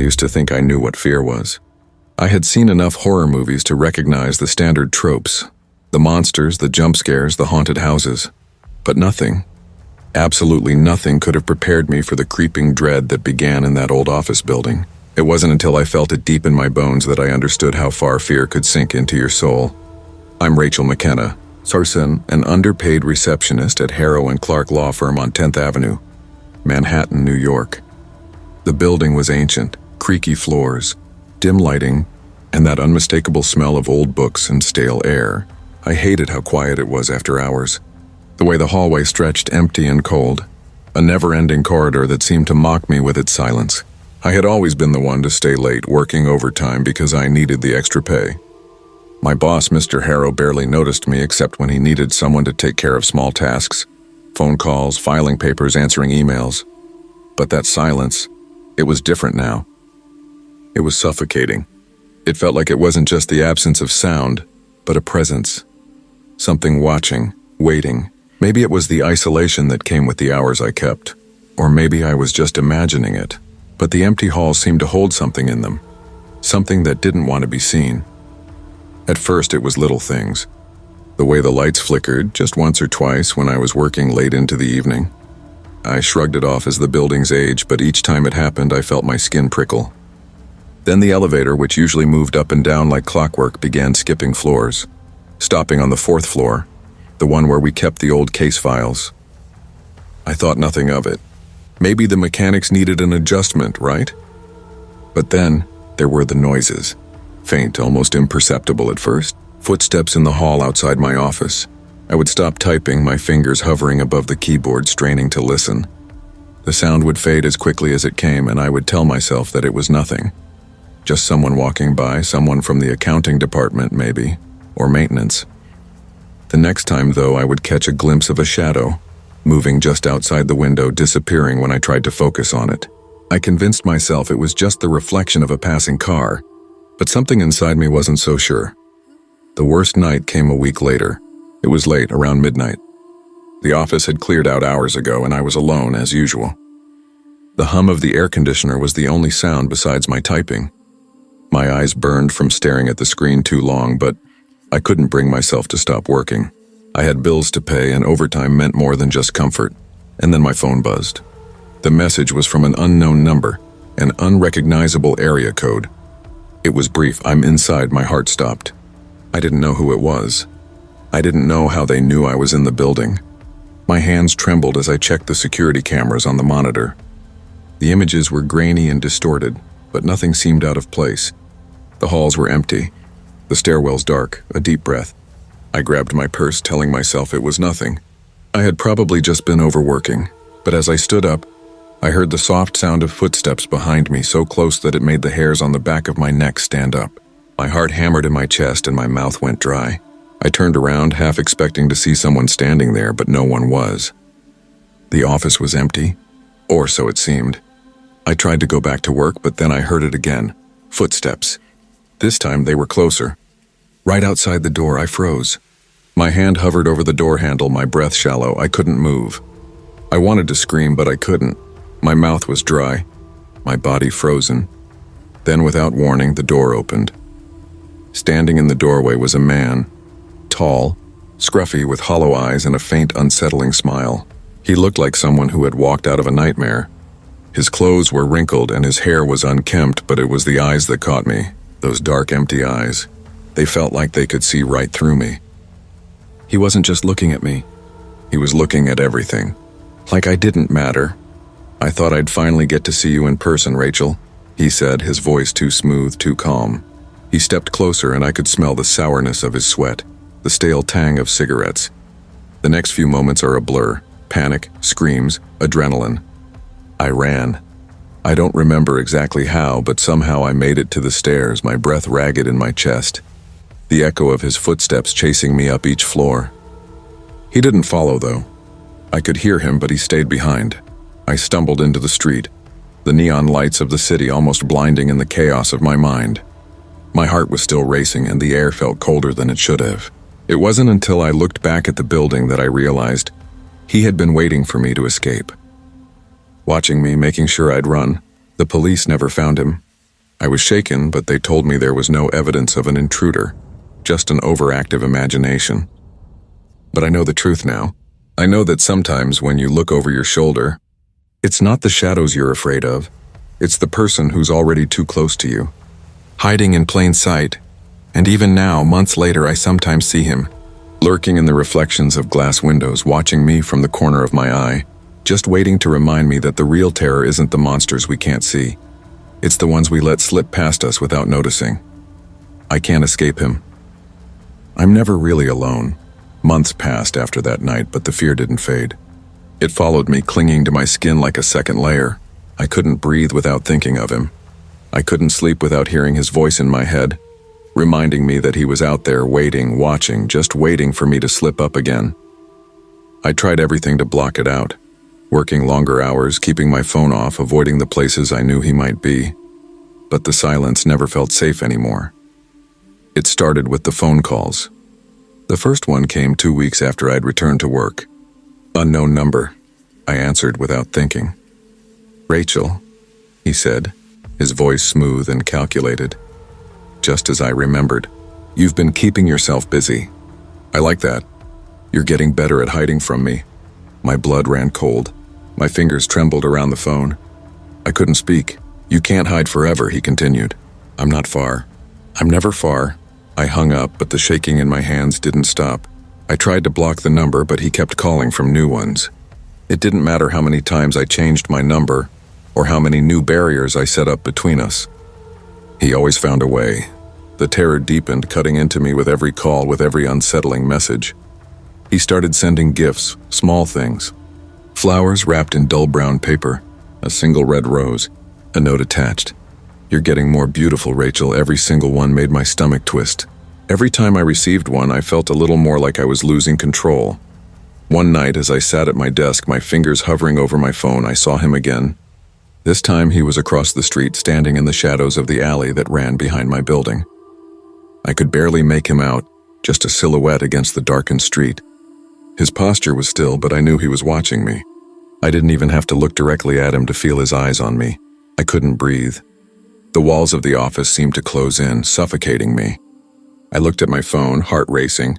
used to think I knew what fear was. I had seen enough horror movies to recognize the standard tropes, the monsters, the jump scares, the haunted houses. But nothing, absolutely nothing could have prepared me for the creeping dread that began in that old office building. It wasn't until I felt it deep in my bones that I understood how far fear could sink into your soul. I'm Rachel McKenna, Sarson, an underpaid receptionist at Harrow & Clark Law Firm on 10th Avenue, Manhattan, New York. The building was ancient, creaky floors, dim lighting, and that unmistakable smell of old books and stale air. I hated how quiet it was after hours. The way the hallway stretched empty and cold, a never-ending corridor that seemed to mock me with its silence. I had always been the one to stay late, working overtime because I needed the extra pay. My boss, Mr. Harrow, barely noticed me except when he needed someone to take care of small tasks, phone calls, filing papers, answering emails. But that silence, it was different now. It was suffocating. It felt like it wasn't just the absence of sound, but a presence. Something watching, waiting. Maybe it was the isolation that came with the hours I kept. Or maybe I was just imagining it. But the empty halls seemed to hold something in them. Something that didn't want to be seen. At first it was little things. The way the lights flickered just once or twice when I was working late into the evening. I shrugged it off as the building's age, but each time it happened I felt my skin prickle. Then the elevator, which usually moved up and down like clockwork, began skipping floors, stopping on the 4th floor, the one where we kept the old case files. I thought nothing of it. Maybe the mechanics needed an adjustment, right? But then, there were the noises. Faint, almost imperceptible at first. Footsteps in the hall outside my office. I would stop typing, my fingers hovering above the keyboard, straining to listen. The sound would fade as quickly as it came, and I would tell myself that it was nothing. Just someone walking by, someone from the accounting department, maybe, or maintenance. The next time, though, I would catch a glimpse of a shadow, moving just outside the window, disappearing when I tried to focus on it. I convinced myself it was just the reflection of a passing car, but something inside me wasn't so sure. The worst night came a week later. It was late, around midnight. The office had cleared out hours ago, and I was alone, as usual. The hum of the air conditioner was the only sound besides my typing. My eyes burned from staring at the screen too long, but I couldn't bring myself to stop working. I had bills to pay, and overtime meant more than just comfort. And then my phone buzzed. The message was from an unknown number, an unrecognizable area code. It was brief. I'm inside. My heart stopped. I didn't know who it was. I didn't know how they knew I was in the building. My hands trembled as I checked the security cameras on the monitor. The images were grainy and distorted, but nothing seemed out of place. The halls were empty, the stairwells dark. A deep breath. I grabbed my purse, telling myself it was nothing. I had probably just been overworking, but as I stood up, I heard the soft sound of footsteps behind me, so close that it made the hairs on the back of my neck stand up. My heart hammered in my chest and my mouth went dry. I turned around, half expecting to see someone standing there, but no one was. The office was empty, or so it seemed. I tried to go back to work, but then I heard it again. Footsteps. This time they were closer. Right outside the door, I froze. My hand hovered over the door handle, my breath shallow. I couldn't move. I wanted to scream, but I couldn't. My mouth was dry, my body frozen. Then, without warning, the door opened. Standing in the doorway was a man, tall, scruffy, with hollow eyes and a faint, unsettling smile. He looked like someone who had walked out of a nightmare. His clothes were wrinkled and his hair was unkempt, but it was the eyes that caught me, those dark, empty eyes. They felt like they could see right through me. He wasn't just looking at me. He was looking at everything. Like I didn't matter. "I thought I'd finally get to see you in person, Rachel," he said, his voice too smooth, too calm. He stepped closer and I could smell the sourness of his sweat, the stale tang of cigarettes. The next few moments are a blur. Panic, screams, adrenaline. I ran. I don't remember exactly how, but somehow I made it to the stairs, my breath ragged in my chest. The echo of his footsteps chasing me up each floor. He didn't follow, though. I could hear him, but he stayed behind. I stumbled into the street, the neon lights of the city almost blinding in the chaos of my mind. My heart was still racing and the air felt colder than it should have. It wasn't until I looked back at the building that I realized he had been waiting for me to escape. Watching me, making sure I'd run. The police never found him. I was shaken, but they told me there was no evidence of an intruder, just an overactive imagination. But I know the truth now. I know that sometimes when you look over your shoulder, it's not the shadows you're afraid of, it's the person who's already too close to you, hiding in plain sight. And even now, months later, I sometimes see him, lurking in the reflections of glass windows, watching me from the corner of my eye, just waiting to remind me that the real terror isn't the monsters we can't see. It's the ones we let slip past us without noticing. I can't escape him. I'm never really alone. Months passed after that night, but the fear didn't fade. It followed me, clinging to my skin like a second layer. I couldn't breathe without thinking of him. I couldn't sleep without hearing his voice in my head, reminding me that he was out there waiting, watching, just waiting for me to slip up again. I tried everything to block it out, working longer hours, keeping my phone off, avoiding the places I knew he might be. But the silence never felt safe anymore. It started with the phone calls. The first one came 2 weeks after I'd returned to work. Unknown number. I answered without thinking. "Rachel," he said, his voice smooth and calculated. Just as I remembered. "You've been keeping yourself busy." "I like that. You're getting better at hiding from me." My blood ran cold. My fingers trembled around the phone. I couldn't speak. "You can't hide forever," he continued. "I'm not far. I'm never far." I hung up, but the shaking in my hands didn't stop. I tried to block the number, but he kept calling from new ones. It didn't matter how many times I changed my number, or how many new barriers I set up between us. He always found a way. The terror deepened, cutting into me with every call, with every unsettling message. He started sending gifts, small things. Flowers wrapped in dull brown paper, a single red rose, a note attached. "You're getting more beautiful, Rachel." Every single one made my stomach twist. Every time I received one, I felt a little more like I was losing control. One night, as I sat at my desk, my fingers hovering over my phone, I saw him again. This time he was across the street, standing in the shadows of the alley that ran behind my building. I could barely make him out, just a silhouette against the darkened street. His posture was still, but I knew he was watching me. I didn't even have to look directly at him to feel his eyes on me. I couldn't breathe. The walls of the office seemed to close in, suffocating me. I looked at my phone, heart racing.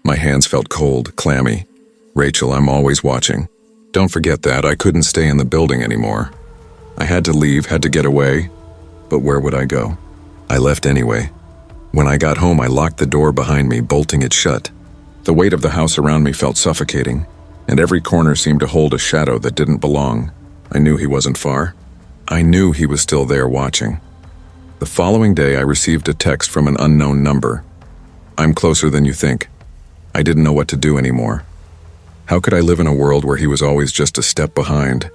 My hands felt cold, clammy. "Rachel, I'm always watching. Don't forget that." I couldn't stay in the building anymore. I had to leave, had to get away. But where would I go? I left anyway. When I got home, I locked the door behind me, bolting it shut. The weight of the house around me felt suffocating, and every corner seemed to hold a shadow that didn't belong. I knew he wasn't far. I knew he was still there watching. The following day, I received a text from an unknown number. "I'm closer than you think." I didn't know what to do anymore. How could I live in a world where he was always just a step behind,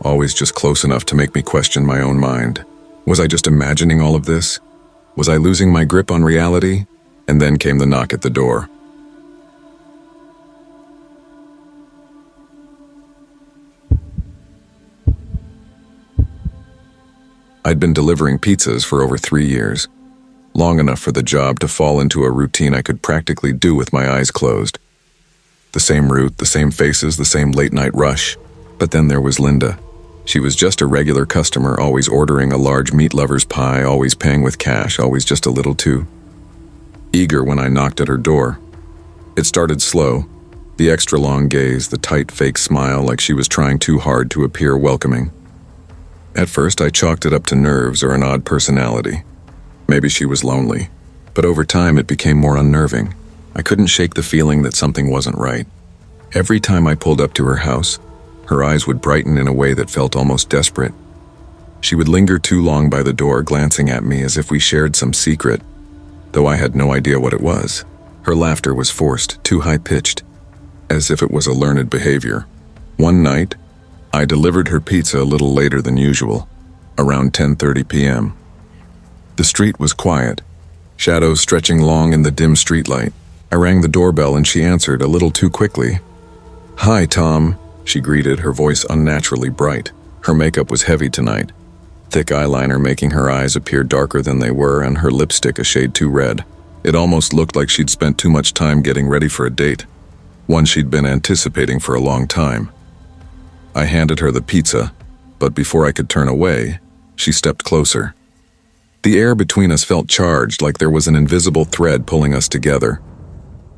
always just close enough to make me question my own mind? Was I just imagining all of this? Was I losing my grip on reality? And then came the knock at the door. I'd been delivering pizzas for over 3 years, long enough for the job to fall into a routine I could practically do with my eyes closed. The same route, the same faces, the same late-night rush. But then there was Linda. She was just a regular customer, always ordering a large meat lover's pie, always paying with cash, always just a little too eager when I knocked at her door. It started slow, the extra long gaze, the tight fake smile, like she was trying too hard to appear welcoming. At first, I chalked it up to nerves or an odd personality. Maybe she was lonely. But over time, it became more unnerving. I couldn't shake the feeling that something wasn't right. Every time I pulled up to her house, her eyes would brighten in a way that felt almost desperate. She would linger too long by the door, glancing at me as if we shared some secret, though I had no idea what it was. Her laughter was forced, too high-pitched, as if it was a learned behavior. One night, I delivered her pizza a little later than usual, around 10:30 p.m. The street was quiet, shadows stretching long in the dim streetlight. I rang the doorbell and she answered a little too quickly. "Hi, Tom," she greeted, her voice unnaturally bright. Her makeup was heavy tonight, thick eyeliner making her eyes appear darker than they were and her lipstick a shade too red. It almost looked like she'd spent too much time getting ready for a date, one she'd been anticipating for a long time. I handed her the pizza, but before I could turn away, she stepped closer. The air between us felt charged, like there was an invisible thread pulling us together.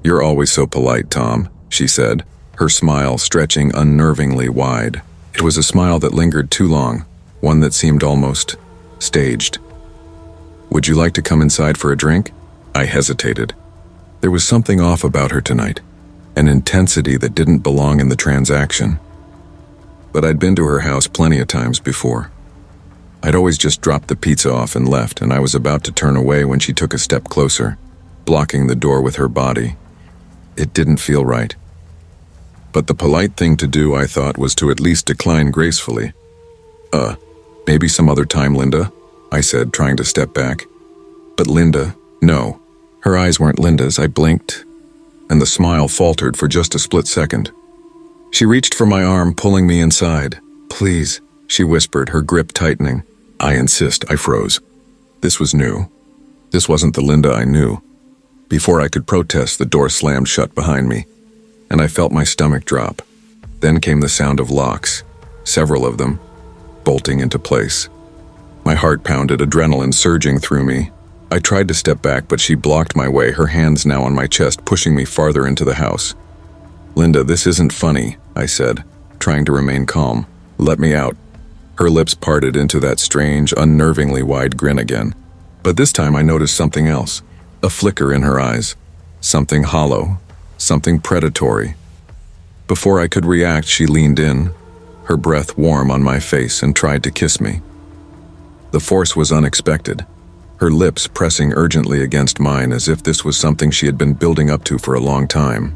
"You're always so polite, Tom," she said, her smile stretching unnervingly wide. It was a smile that lingered too long, one that seemed almost staged. "Would you like to come inside for a drink?" I hesitated. There was something off about her tonight, an intensity that didn't belong in the transaction. But I'd been to her house plenty of times before. I'd always just dropped the pizza off and left, and I was about to turn away when she took a step closer, blocking the door with her body. It didn't feel right. But the polite thing to do, I thought, was to at least decline gracefully. Maybe some other time, Linda," I said, trying to step back. But Linda, no. Her eyes weren't Linda's. I blinked, and the smile faltered for just a split second. She reached for my arm, pulling me inside. "Please," she whispered, her grip tightening. "I insist," I froze. This was new. This wasn't the Linda I knew. Before I could protest, the door slammed shut behind me, and I felt my stomach drop. Then came the sound of locks, several of them, bolting into place. My heart pounded, adrenaline surging through me. I tried to step back, but she blocked my way, her hands now on my chest, pushing me farther into the house. "Linda, this isn't funny," I said, trying to remain calm. "Let me out." Her lips parted into that strange, unnervingly wide grin again. But this time I noticed something else, a flicker in her eyes, something hollow, something predatory. Before I could react, she leaned in, her breath warm on my face, and tried to kiss me. The force was unexpected, her lips pressing urgently against mine as if this was something she had been building up to for a long time.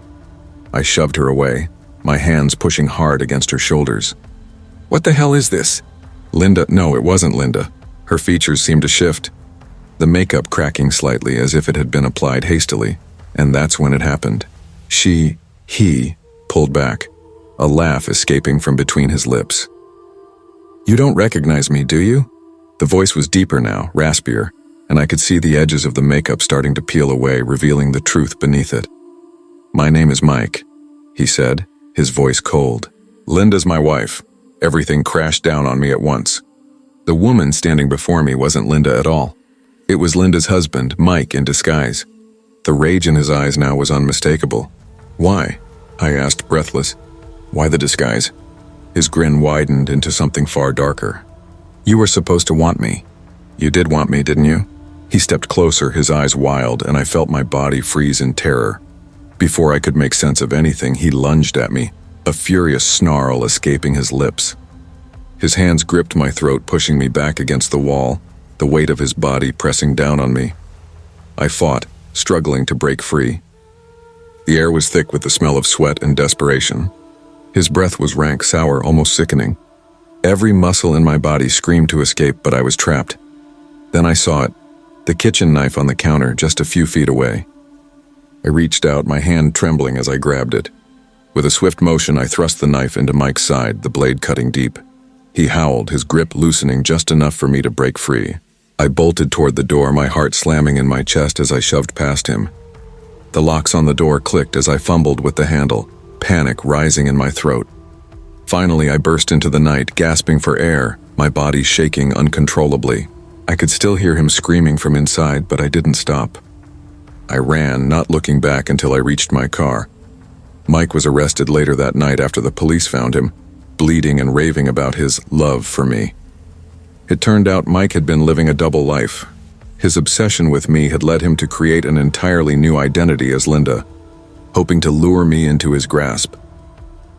I shoved her away, my hands pushing hard against her shoulders. "What the hell is this?" Linda, no, it wasn't Linda. Her features seemed to shift, the makeup cracking slightly as if it had been applied hastily, and that's when it happened. He pulled back, a laugh escaping from between his lips. "You don't recognize me, do you?" The voice was deeper now, raspier, and I could see the edges of the makeup starting to peel away, revealing the truth beneath it. "My name is Mike," he said, his voice cold. "Linda's my wife." Everything crashed down on me at once. The woman standing before me wasn't Linda at all. It was Linda's husband, Mike, in disguise. The rage in his eyes now was unmistakable. "Why?" I asked, breathless. "Why the disguise?" His grin widened into something far darker. "You were supposed to want me. You did want me, didn't you?" He stepped closer, his eyes wild, and I felt my body freeze in terror. Before I could make sense of anything, he lunged at me, a furious snarl escaping his lips. His hands gripped my throat, pushing me back against the wall, the weight of his body pressing down on me. I fought, struggling to break free. The air was thick with the smell of sweat and desperation. His breath was rank, sour, almost sickening. Every muscle in my body screamed to escape, but I was trapped. Then I saw it, the kitchen knife on the counter just a few feet away. I reached out, my hand trembling as I grabbed it. With a swift motion, I thrust the knife into Mike's side, the blade cutting deep. He howled, his grip loosening just enough for me to break free. I bolted toward the door, my heart slamming in my chest as I shoved past him. The locks on the door clicked as I fumbled with the handle, panic rising in my throat. Finally, I burst into the night, gasping for air, my body shaking uncontrollably. I could still hear him screaming from inside, but I didn't stop. I ran, not looking back until I reached my car. Mike was arrested later that night after the police found him, bleeding and raving about his love for me. It turned out Mike had been living a double life. His obsession with me had led him to create an entirely new identity as Linda, hoping to lure me into his grasp.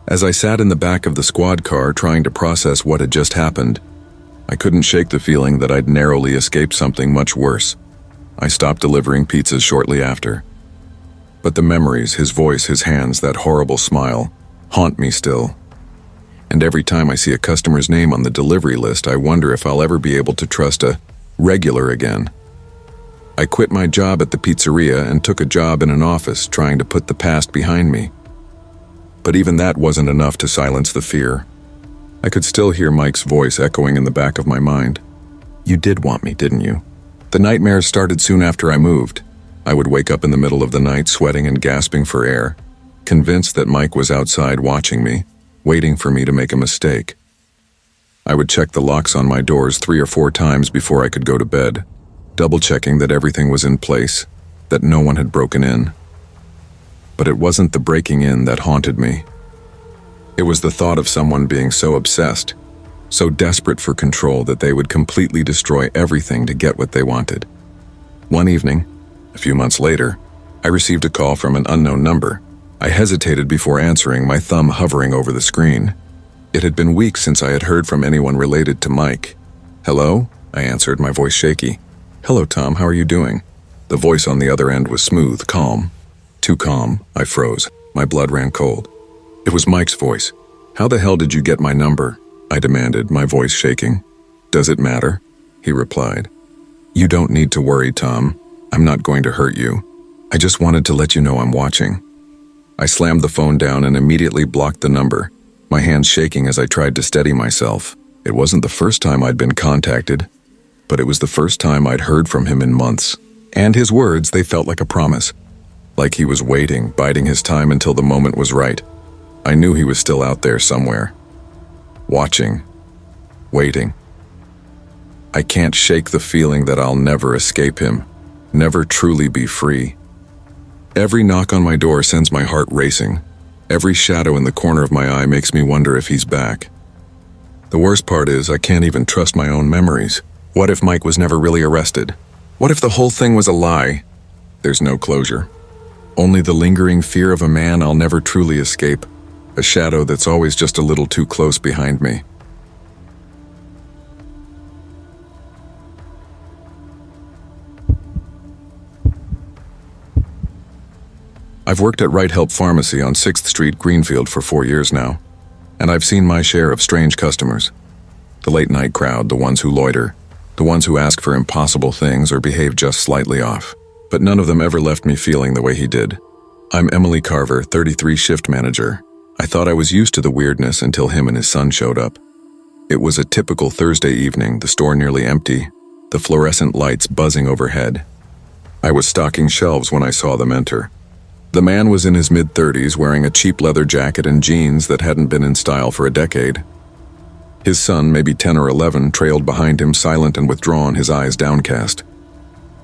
As I sat in the back of the squad car trying to process what had just happened, I couldn't shake the feeling that I'd narrowly escaped something much worse. I stopped delivering pizzas shortly after. But the memories, his voice, his hands, that horrible smile, haunt me still. And every time I see a customer's name on the delivery list, I wonder if I'll ever be able to trust a regular again. I quit my job at the pizzeria and took a job in an office, trying to put the past behind me. But even that wasn't enough to silence the fear. I could still hear Mike's voice echoing in the back of my mind. "You did want me, didn't you?" The nightmares started soon after I moved. I would wake up in the middle of the night, sweating and gasping for air, convinced that Mike was outside watching me, waiting for me to make a mistake. I would check the locks on my doors 3 or 4 times before I could go to bed, double-checking that everything was in place, that no one had broken in. But it wasn't the breaking in that haunted me. It was the thought of someone being so obsessed, so desperate for control that they would completely destroy everything to get what they wanted. One evening, a few months later, I received a call from an unknown number. I hesitated before answering, my thumb hovering over the screen. It had been weeks since I had heard from anyone related to Mike. "Hello?" I answered, my voice shaky. "Hello, Tom, how are you doing?" The voice on the other end was smooth, calm. Too calm, I froze. My blood ran cold. It was Mike's voice. "How the hell did you get my number?" I demanded, my voice shaking. "Does it matter?" he replied. "You don't need to worry, Tom. I'm not going to hurt you. I just wanted to let you know I'm watching." I slammed the phone down and immediately blocked the number, my hands shaking as I tried to steady myself. It wasn't the first time I'd been contacted, but it was the first time I'd heard from him in months. And his words, they felt like a promise. Like he was waiting, biding his time until the moment was right. I knew he was still out there somewhere. Watching. Waiting. I can't shake the feeling that I'll never escape him. Never truly be free. Every knock on my door sends my heart racing. Every shadow in the corner of my eye makes me wonder if he's back. The worst part is I can't even trust my own memories. What if Mike was never really arrested? What if the whole thing was a lie? There's no closure. Only the lingering fear of a man I'll never truly escape. A shadow that's always just a little too close behind me. I've worked at Right Help Pharmacy on 6th Street, Greenfield for 4 years now, and I've seen my share of strange customers. The late-night crowd, the ones who loiter, the ones who ask for impossible things or behave just slightly off. But none of them ever left me feeling the way he did. I'm Emily Carver, 33 shift manager. I thought I was used to the weirdness until him and his son showed up. It was a typical Thursday evening, the store nearly empty, the fluorescent lights buzzing overhead. I was stocking shelves when I saw them enter. The man was in his mid-30s, wearing a cheap leather jacket and jeans that hadn't been in style for a decade. His son, maybe 10 or 11, trailed behind him, silent and withdrawn, his eyes downcast.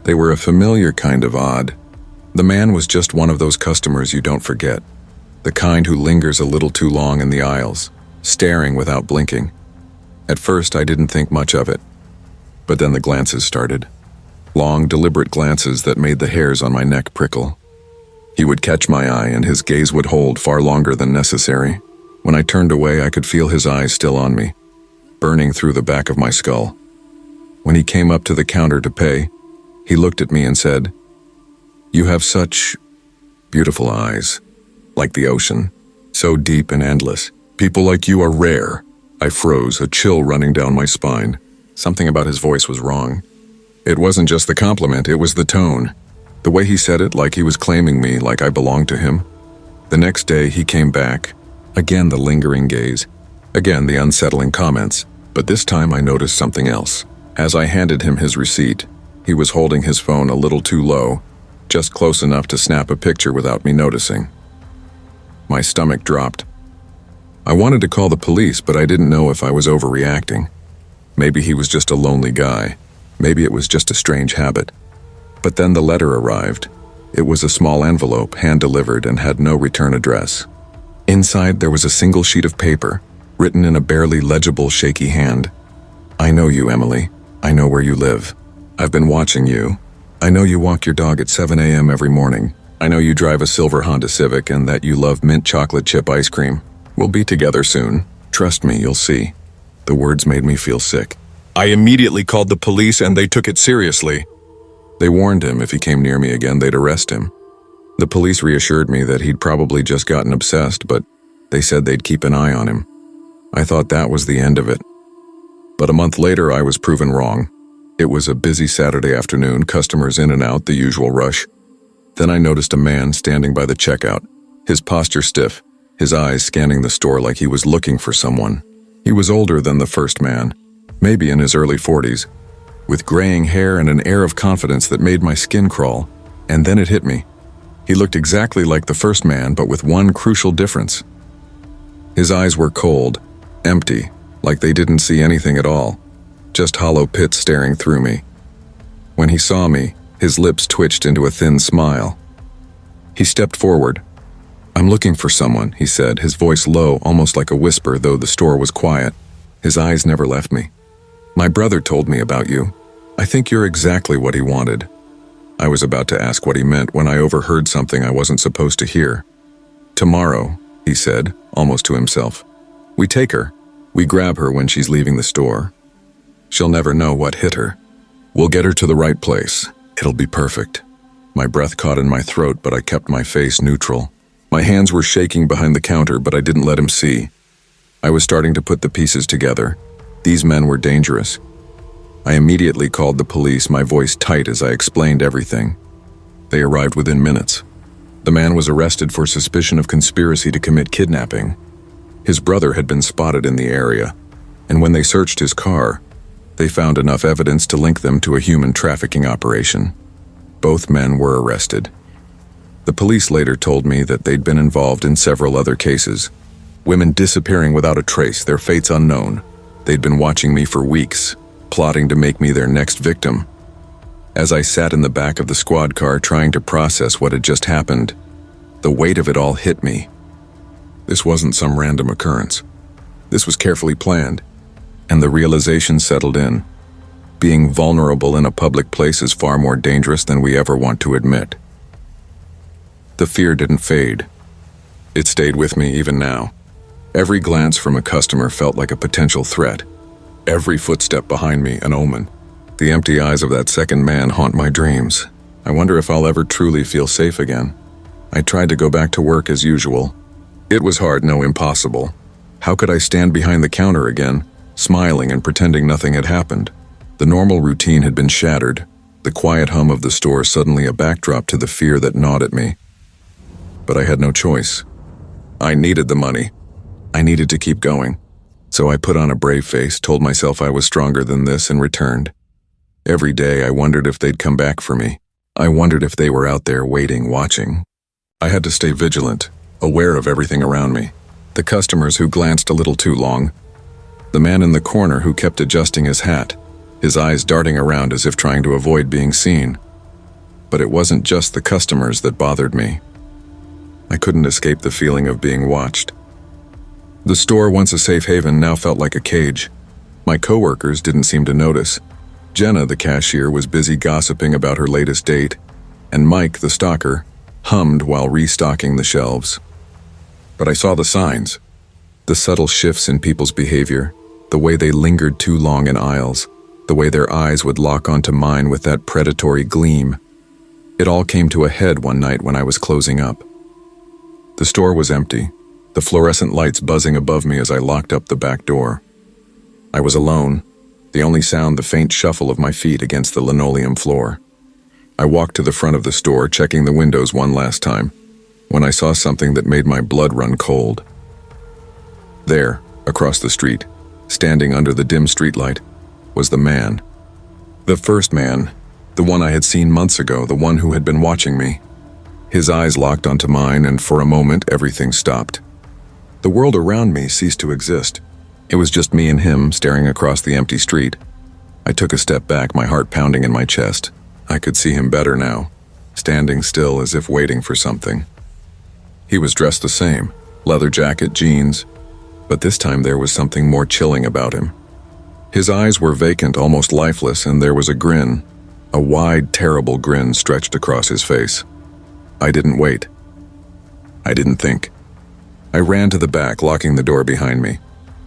They were a familiar kind of odd. The man was just one of those customers you don't forget. The kind who lingers a little too long in the aisles, staring without blinking. At first, I didn't think much of it. But then the glances started. Long, deliberate glances that made the hairs on my neck prickle. He would catch my eye, and his gaze would hold far longer than necessary. When I turned away, I could feel his eyes still on me, burning through the back of my skull. When he came up to the counter to pay, he looked at me and said, "You have such beautiful eyes, like the ocean, so deep and endless. People like you are rare." I froze, a chill running down my spine. Something about his voice was wrong. It wasn't just the compliment, it was the tone. The way he said it, like he was claiming me, like I belonged to him. The next day, he came back. Again the lingering gaze. Again the unsettling comments. But this time I noticed something else. As I handed him his receipt, he was holding his phone a little too low, just close enough to snap a picture without me noticing. My stomach dropped. I wanted to call the police, but I didn't know if I was overreacting. Maybe he was just a lonely guy. Maybe it was just a strange habit. But then the letter arrived. It was a small envelope, hand-delivered, and had no return address. Inside there was a single sheet of paper, written in a barely legible, shaky hand. "I know you, Emily. I know where you live. I've been watching you. I know you walk your dog at 7 a.m. every morning. I know you drive a silver Honda Civic and that you love mint chocolate chip ice cream. We'll be together soon. Trust me, you'll see." The words made me feel sick. I immediately called the police and they took it seriously. They warned him if he came near me again, they'd arrest him. The police reassured me that he'd probably just gotten obsessed, but they said they'd keep an eye on him. I thought that was the end of it. But a month later, I was proven wrong. It was a busy Saturday afternoon, customers in and out, the usual rush. Then I noticed a man standing by the checkout, his posture stiff, his eyes scanning the store like he was looking for someone. He was older than the first man, maybe in his early 40s, with graying hair and an air of confidence that made my skin crawl. And then it hit me. He looked exactly like the first man, but with one crucial difference. His eyes were cold, empty, like they didn't see anything at all, just hollow pits staring through me. When he saw me, his lips twitched into a thin smile. He stepped forward. "I'm looking for someone," he said, his voice low, almost like a whisper, though the store was quiet. His eyes never left me. "My brother told me about you. I think you're exactly what he wanted." I was about to ask what he meant when I overheard something I wasn't supposed to hear. "Tomorrow," he said, almost to himself. "We take her. We grab her when she's leaving the store. She'll never know what hit her. We'll get her to the right place. It'll be perfect." My breath caught in my throat, but I kept my face neutral. My hands were shaking behind the counter, but I didn't let him see. I was starting to put the pieces together. These men were dangerous. I immediately called the police, my voice tight as I explained everything. They arrived within minutes. The man was arrested for suspicion of conspiracy to commit kidnapping. His brother had been spotted in the area, and when they searched his car, they found enough evidence to link them to a human trafficking operation. Both men were arrested. The police later told me that they'd been involved in several other cases. Women disappearing without a trace, their fates unknown. They'd been watching me for weeks, plotting to make me their next victim. As I sat in the back of the squad car trying to process what had just happened, the weight of it all hit me. This wasn't some random occurrence. This was carefully planned, and the realization settled in. Being vulnerable in a public place is far more dangerous than we ever want to admit. The fear didn't fade. It stayed with me even now. Every glance from a customer felt like a potential threat. Every footstep behind me an omen. The empty eyes of that second man haunt my dreams. I wonder if I'll ever truly feel safe again. I tried to go back to work as usual. It was hard, no, impossible. How could I stand behind the counter again, smiling and pretending nothing had happened? The normal routine had been shattered, the quiet hum of the store suddenly a backdrop to the fear that gnawed at me. But I had no choice. I needed the money. I needed to keep going. So I put on a brave face, told myself I was stronger than this, and returned. Every day I wondered if they'd come back for me. I wondered if they were out there waiting, watching. I had to stay vigilant, aware of everything around me. The customers who glanced a little too long. The man in the corner who kept adjusting his hat, his eyes darting around as if trying to avoid being seen. But it wasn't just the customers that bothered me. I couldn't escape the feeling of being watched. The store, once a safe haven, now felt like a cage. My coworkers didn't seem to notice. Jenna, the cashier, was busy gossiping about her latest date, and Mike, the stalker, hummed while restocking the shelves. But I saw the signs. The subtle shifts in people's behavior, the way they lingered too long in aisles, the way their eyes would lock onto mine with that predatory gleam. It all came to a head one night when I was closing up. The store was empty, the fluorescent lights buzzing above me as I locked up the back door. I was alone, the only sound the faint shuffle of my feet against the linoleum floor. I walked to the front of the store, checking the windows one last time, when I saw something that made my blood run cold. There, across the street, standing under the dim streetlight, was the man. The first man, the one I had seen months ago, the one who had been watching me. His eyes locked onto mine, and for a moment everything stopped. The world around me ceased to exist. It was just me and him staring across the empty street. I took a step back, my heart pounding in my chest. I could see him better now, standing still as if waiting for something. He was dressed the same, leather jacket, jeans, but this time there was something more chilling about him. His eyes were vacant, almost lifeless, and there was a grin, a wide, terrible grin stretched across his face. I didn't wait. I didn't think. I ran to the back, locking the door behind me.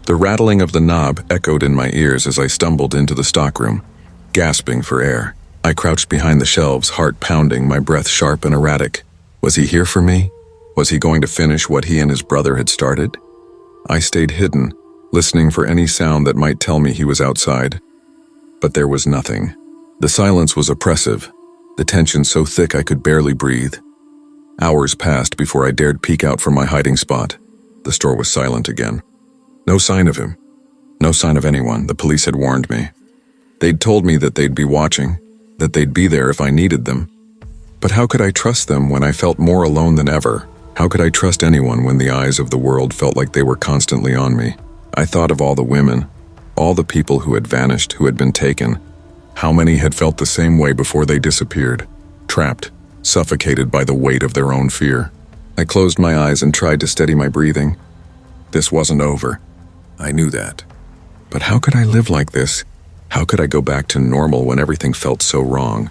The rattling of the knob echoed in my ears as I stumbled into the stockroom, gasping for air. I crouched behind the shelves, heart pounding, my breath sharp and erratic. Was he here for me? Was he going to finish what he and his brother had started? I stayed hidden, listening for any sound that might tell me he was outside. But there was nothing. The silence was oppressive, the tension so thick I could barely breathe. Hours passed before I dared peek out from my hiding spot. The store was silent again. No sign of him. No sign of anyone. The police had warned me. They'd told me that they'd be watching, that they'd be there if I needed them. But how could I trust them when I felt more alone than ever? How could I trust anyone when the eyes of the world felt like they were constantly on me? I thought of all the women, all the people who had vanished, who had been taken. How many had felt the same way before they disappeared, trapped, suffocated by the weight of their own fear? I closed my eyes and tried to steady my breathing. This wasn't over. I knew that. But how could I live like this? How could I go back to normal when everything felt so wrong?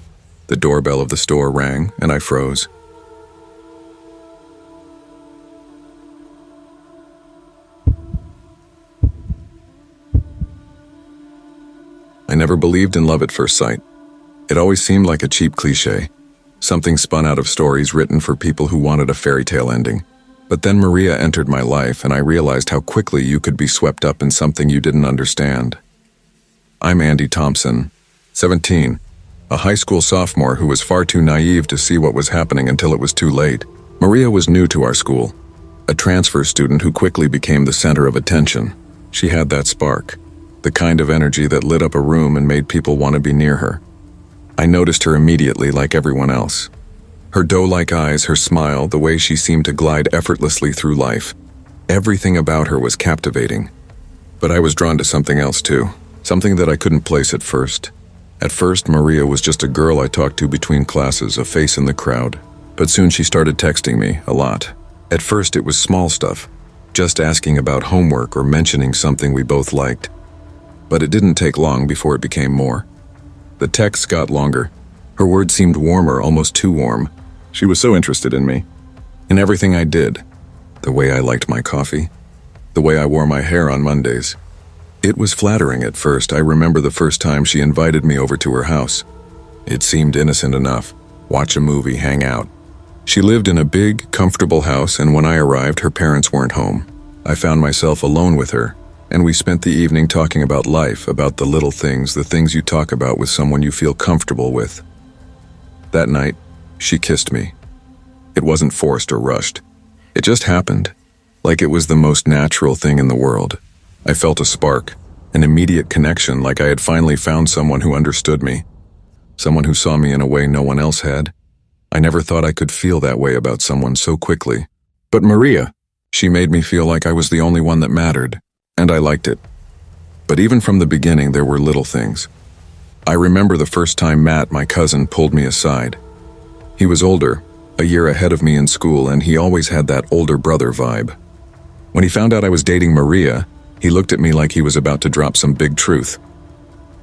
The doorbell of the store rang, and I froze. I never believed in love at first sight. It always seemed like a cheap cliché, something spun out of stories written for people who wanted a fairy tale ending. But then Maria entered my life, and I realized how quickly you could be swept up in something you didn't understand. I'm Andy Thompson, 17, a high school sophomore who was far too naive to see what was happening until it was too late. Maria was new to our school, a transfer student who quickly became the center of attention. She had that spark, the kind of energy that lit up a room and made people want to be near her. I noticed her immediately, like everyone else. Her doe-like eyes, her smile, the way she seemed to glide effortlessly through life. Everything about her was captivating. But I was drawn to something else too, something that I couldn't place at first. At first, Maria was just a girl I talked to between classes, a face in the crowd. But soon she started texting me, a lot. At first it was small stuff, just asking about homework or mentioning something we both liked. But it didn't take long before it became more. The texts got longer. Her words seemed warmer, almost too warm. She was so interested in me, in everything I did. The way I liked my coffee, the way I wore my hair on Mondays. It was flattering at first. I remember the first time she invited me over to her house. It seemed innocent enough. Watch a movie, hang out. She lived in a big, comfortable house, and when I arrived, her parents weren't home. I found myself alone with her, and we spent the evening talking about life, about the little things, the things you talk about with someone you feel comfortable with. That night, she kissed me. It wasn't forced or rushed. It just happened, like it was the most natural thing in the world. I felt a spark, an immediate connection, like I had finally found someone who understood me, someone who saw me in a way no one else had. I never thought I could feel that way about someone so quickly. But Maria, she made me feel like I was the only one that mattered, and I liked it. But even from the beginning, there were little things. I remember the first time Matt, my cousin, pulled me aside. He was older, a year ahead of me in school, and he always had that older brother vibe. When he found out I was dating Maria, he looked at me like he was about to drop some big truth.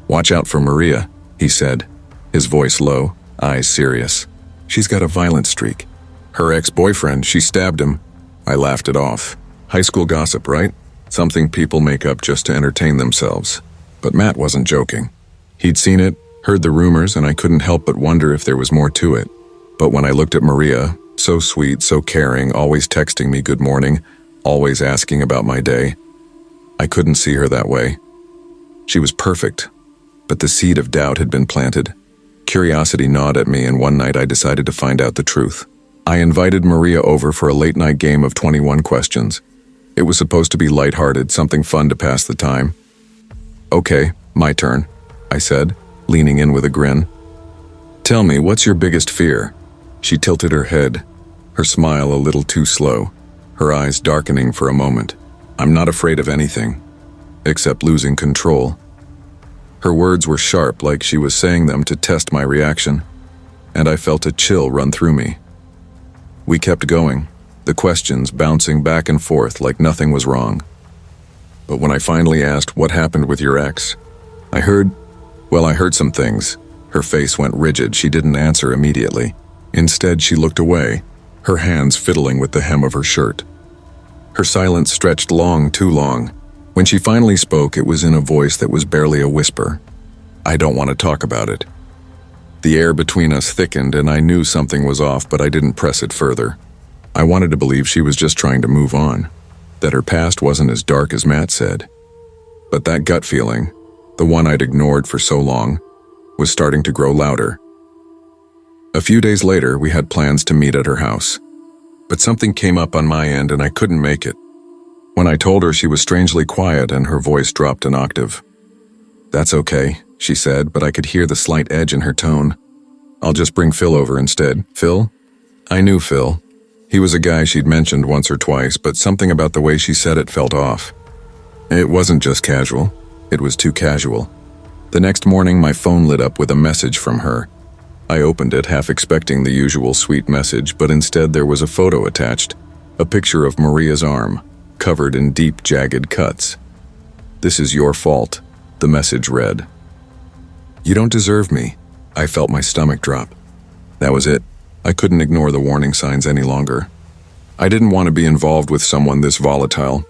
"Watch out for Maria," he said, his voice low, eyes serious. "She's got a violent streak. Her ex-boyfriend, she stabbed him." I laughed it off. High school gossip, right? Something people make up just to entertain themselves. But Matt wasn't joking. He'd seen it, heard the rumors, and I couldn't help but wonder if there was more to it. But when I looked at Maria, so sweet, so caring, always texting me good morning, always asking about my day, I couldn't see her that way. She was perfect, but the seed of doubt had been planted. Curiosity gnawed at me, and one night I decided to find out the truth. I invited Maria over for a late-night game of 21 questions. It was supposed to be lighthearted, something fun to pass the time. "Okay, my turn," I said, leaning in with a grin. "Tell me, what's your biggest fear?" She tilted her head, her smile a little too slow, her eyes darkening for a moment. "I'm not afraid of anything, except losing control." Her words were sharp, like she was saying them to test my reaction, and I felt a chill run through me. We kept going, the questions bouncing back and forth like nothing was wrong. But when I finally asked, "What happened with your ex?" I heard some things. Her face went rigid. She didn't answer immediately. Instead, she looked away, her hands fiddling with the hem of her shirt. Her silence stretched long, too long. When she finally spoke, it was in a voice that was barely a whisper. "I don't want to talk about it." The air between us thickened, and I knew something was off, but I didn't press it further. I wanted to believe she was just trying to move on, that her past wasn't as dark as Matt said. But that gut feeling, the one I'd ignored for so long, was starting to grow louder. A few days later, we had plans to meet at her house. But something came up on my end and I couldn't make it. When I told her, she was strangely quiet and her voice dropped an octave. "That's okay," she said, but I could hear the slight edge in her tone. "I'll just bring Phil over instead." "Phil?" I knew Phil. He was a guy she'd mentioned once or twice, but something about the way she said it felt off. It wasn't just casual. It was too casual. The next morning, my phone lit up with a message from her. I opened it, half expecting the usual sweet message, but instead there was a photo attached, a picture of Maria's arm, covered in deep, jagged cuts. "This is your fault," the message read. "You don't deserve me." I felt my stomach drop. That was it. I couldn't ignore the warning signs any longer. I didn't want to be involved with someone this volatile.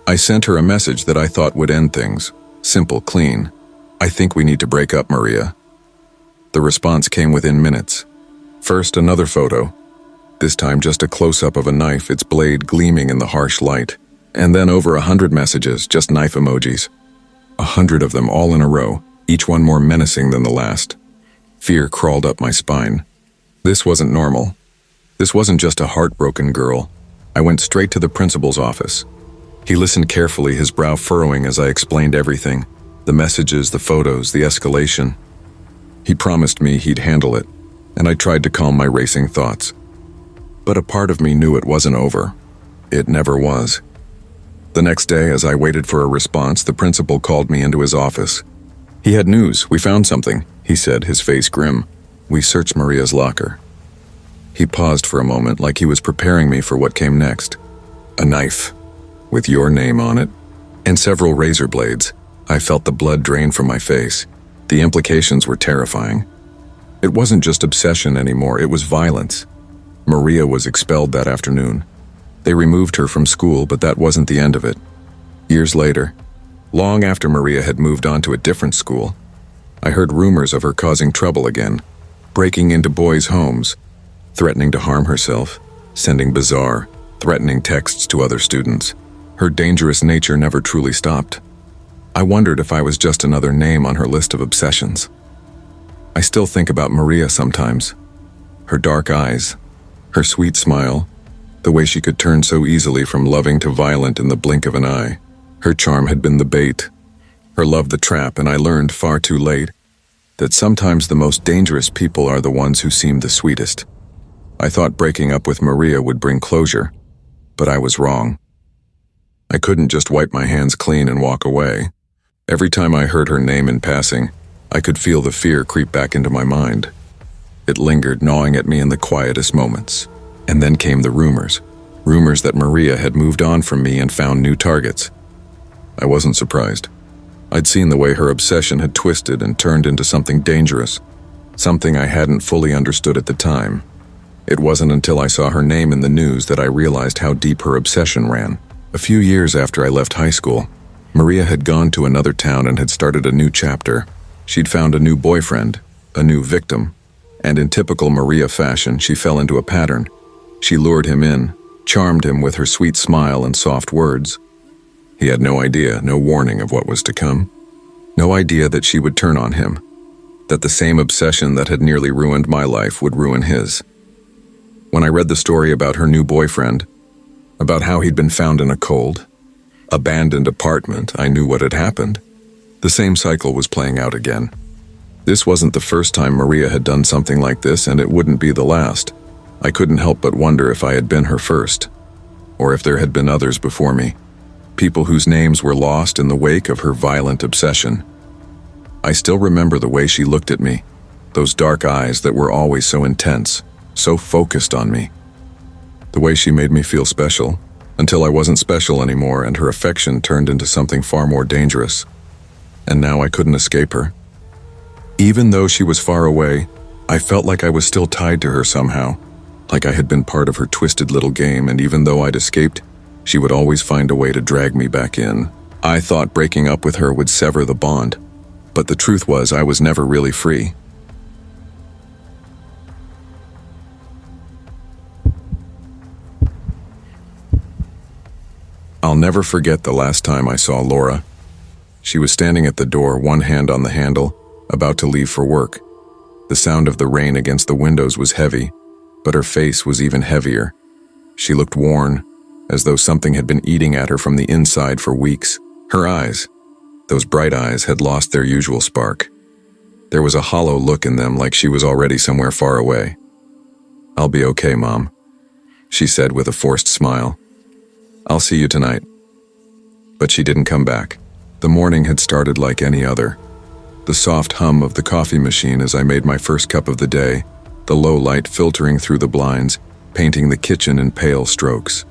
I sent her a message that I thought would end things. Simple, clean. "I think we need to break up, Maria." The response came within minutes. First, another photo. This time just a close-up of a knife, its blade gleaming in the harsh light. And then over 100 messages, just knife emojis. 100 of them all in a row, each one more menacing than the last. Fear crawled up my spine. This wasn't normal. This wasn't just a heartbroken girl. I went straight to the principal's office. He listened carefully, his brow furrowing as I explained everything. The messages, the photos, the escalation. He promised me he'd handle it, and I tried to calm my racing thoughts. But a part of me knew it wasn't over. It never was. The next day, as I waited for a response, the principal called me into his office. "He had news. We found something," he said, his face grim. "We searched Maria's locker." He paused for a moment, like he was preparing me for what came next. "A knife, with your name on it, and several razor blades." I felt the blood drain from my face. The implications were terrifying. It wasn't just obsession anymore, it was violence. Maria was expelled that afternoon. They removed her from school, but that wasn't the end of it. Years later, long after Maria had moved on to a different school, I heard rumors of her causing trouble again, breaking into boys' homes, threatening to harm herself, sending bizarre, threatening texts to other students. Her dangerous nature never truly stopped. I wondered if I was just another name on her list of obsessions. I still think about Maria sometimes. Her dark eyes, her sweet smile, the way she could turn so easily from loving to violent in the blink of an eye. Her charm had been the bait, her love the trap, and I learned far too late that sometimes the most dangerous people are the ones who seem the sweetest. I thought breaking up with Maria would bring closure, but I was wrong. I couldn't just wipe my hands clean and walk away. Every time I heard her name in passing, I could feel the fear creep back into my mind. It lingered, gnawing at me in the quietest moments. And then came the rumors. Rumors that Maria had moved on from me and found new targets. I wasn't surprised. I'd seen the way her obsession had twisted and turned into something dangerous, something I hadn't fully understood at the time. It wasn't until I saw her name in the news that I realized how deep her obsession ran. A few years after I left high school, Maria had gone to another town and had started a new chapter. She'd found a new boyfriend, a new victim, and in typical Maria fashion, she fell into a pattern. She lured him in, charmed him with her sweet smile and soft words. He had no idea, no warning of what was to come. No idea that she would turn on him, that the same obsession that had nearly ruined my life would ruin his. When I read the story about her new boyfriend, about how he'd been found in a cold, abandoned apartment, I knew what had happened. The same cycle was playing out again. This wasn't the first time Maria had done something like this, and it wouldn't be the last. I couldn't help but wonder if I had been her first, or if there had been others before me, people whose names were lost in the wake of her violent obsession. I still remember the way she looked at me, those dark eyes that were always so intense, so focused on me. The way she made me feel special, until I wasn't special anymore and her affection turned into something far more dangerous. And now I couldn't escape her. Even though she was far away, I felt like I was still tied to her somehow, like I had been part of her twisted little game, and even though I'd escaped, she would always find a way to drag me back in. I thought breaking up with her would sever the bond, but the truth was I was never really free. I'll never forget the last time I saw Laura. She was standing at the door, one hand on the handle, about to leave for work. The sound of the rain against the windows was heavy, but her face was even heavier. She looked worn, as though something had been eating at her from the inside for weeks. Her eyes, those bright eyes, had lost their usual spark. There was a hollow look in them, like she was already somewhere far away. "I'll be okay, Mom," she said with a forced smile. "I'll see you tonight." But she didn't come back. The morning had started like any other. The soft hum of the coffee machine as I made my first cup of the day, the low light filtering through the blinds, painting the kitchen in pale strokes.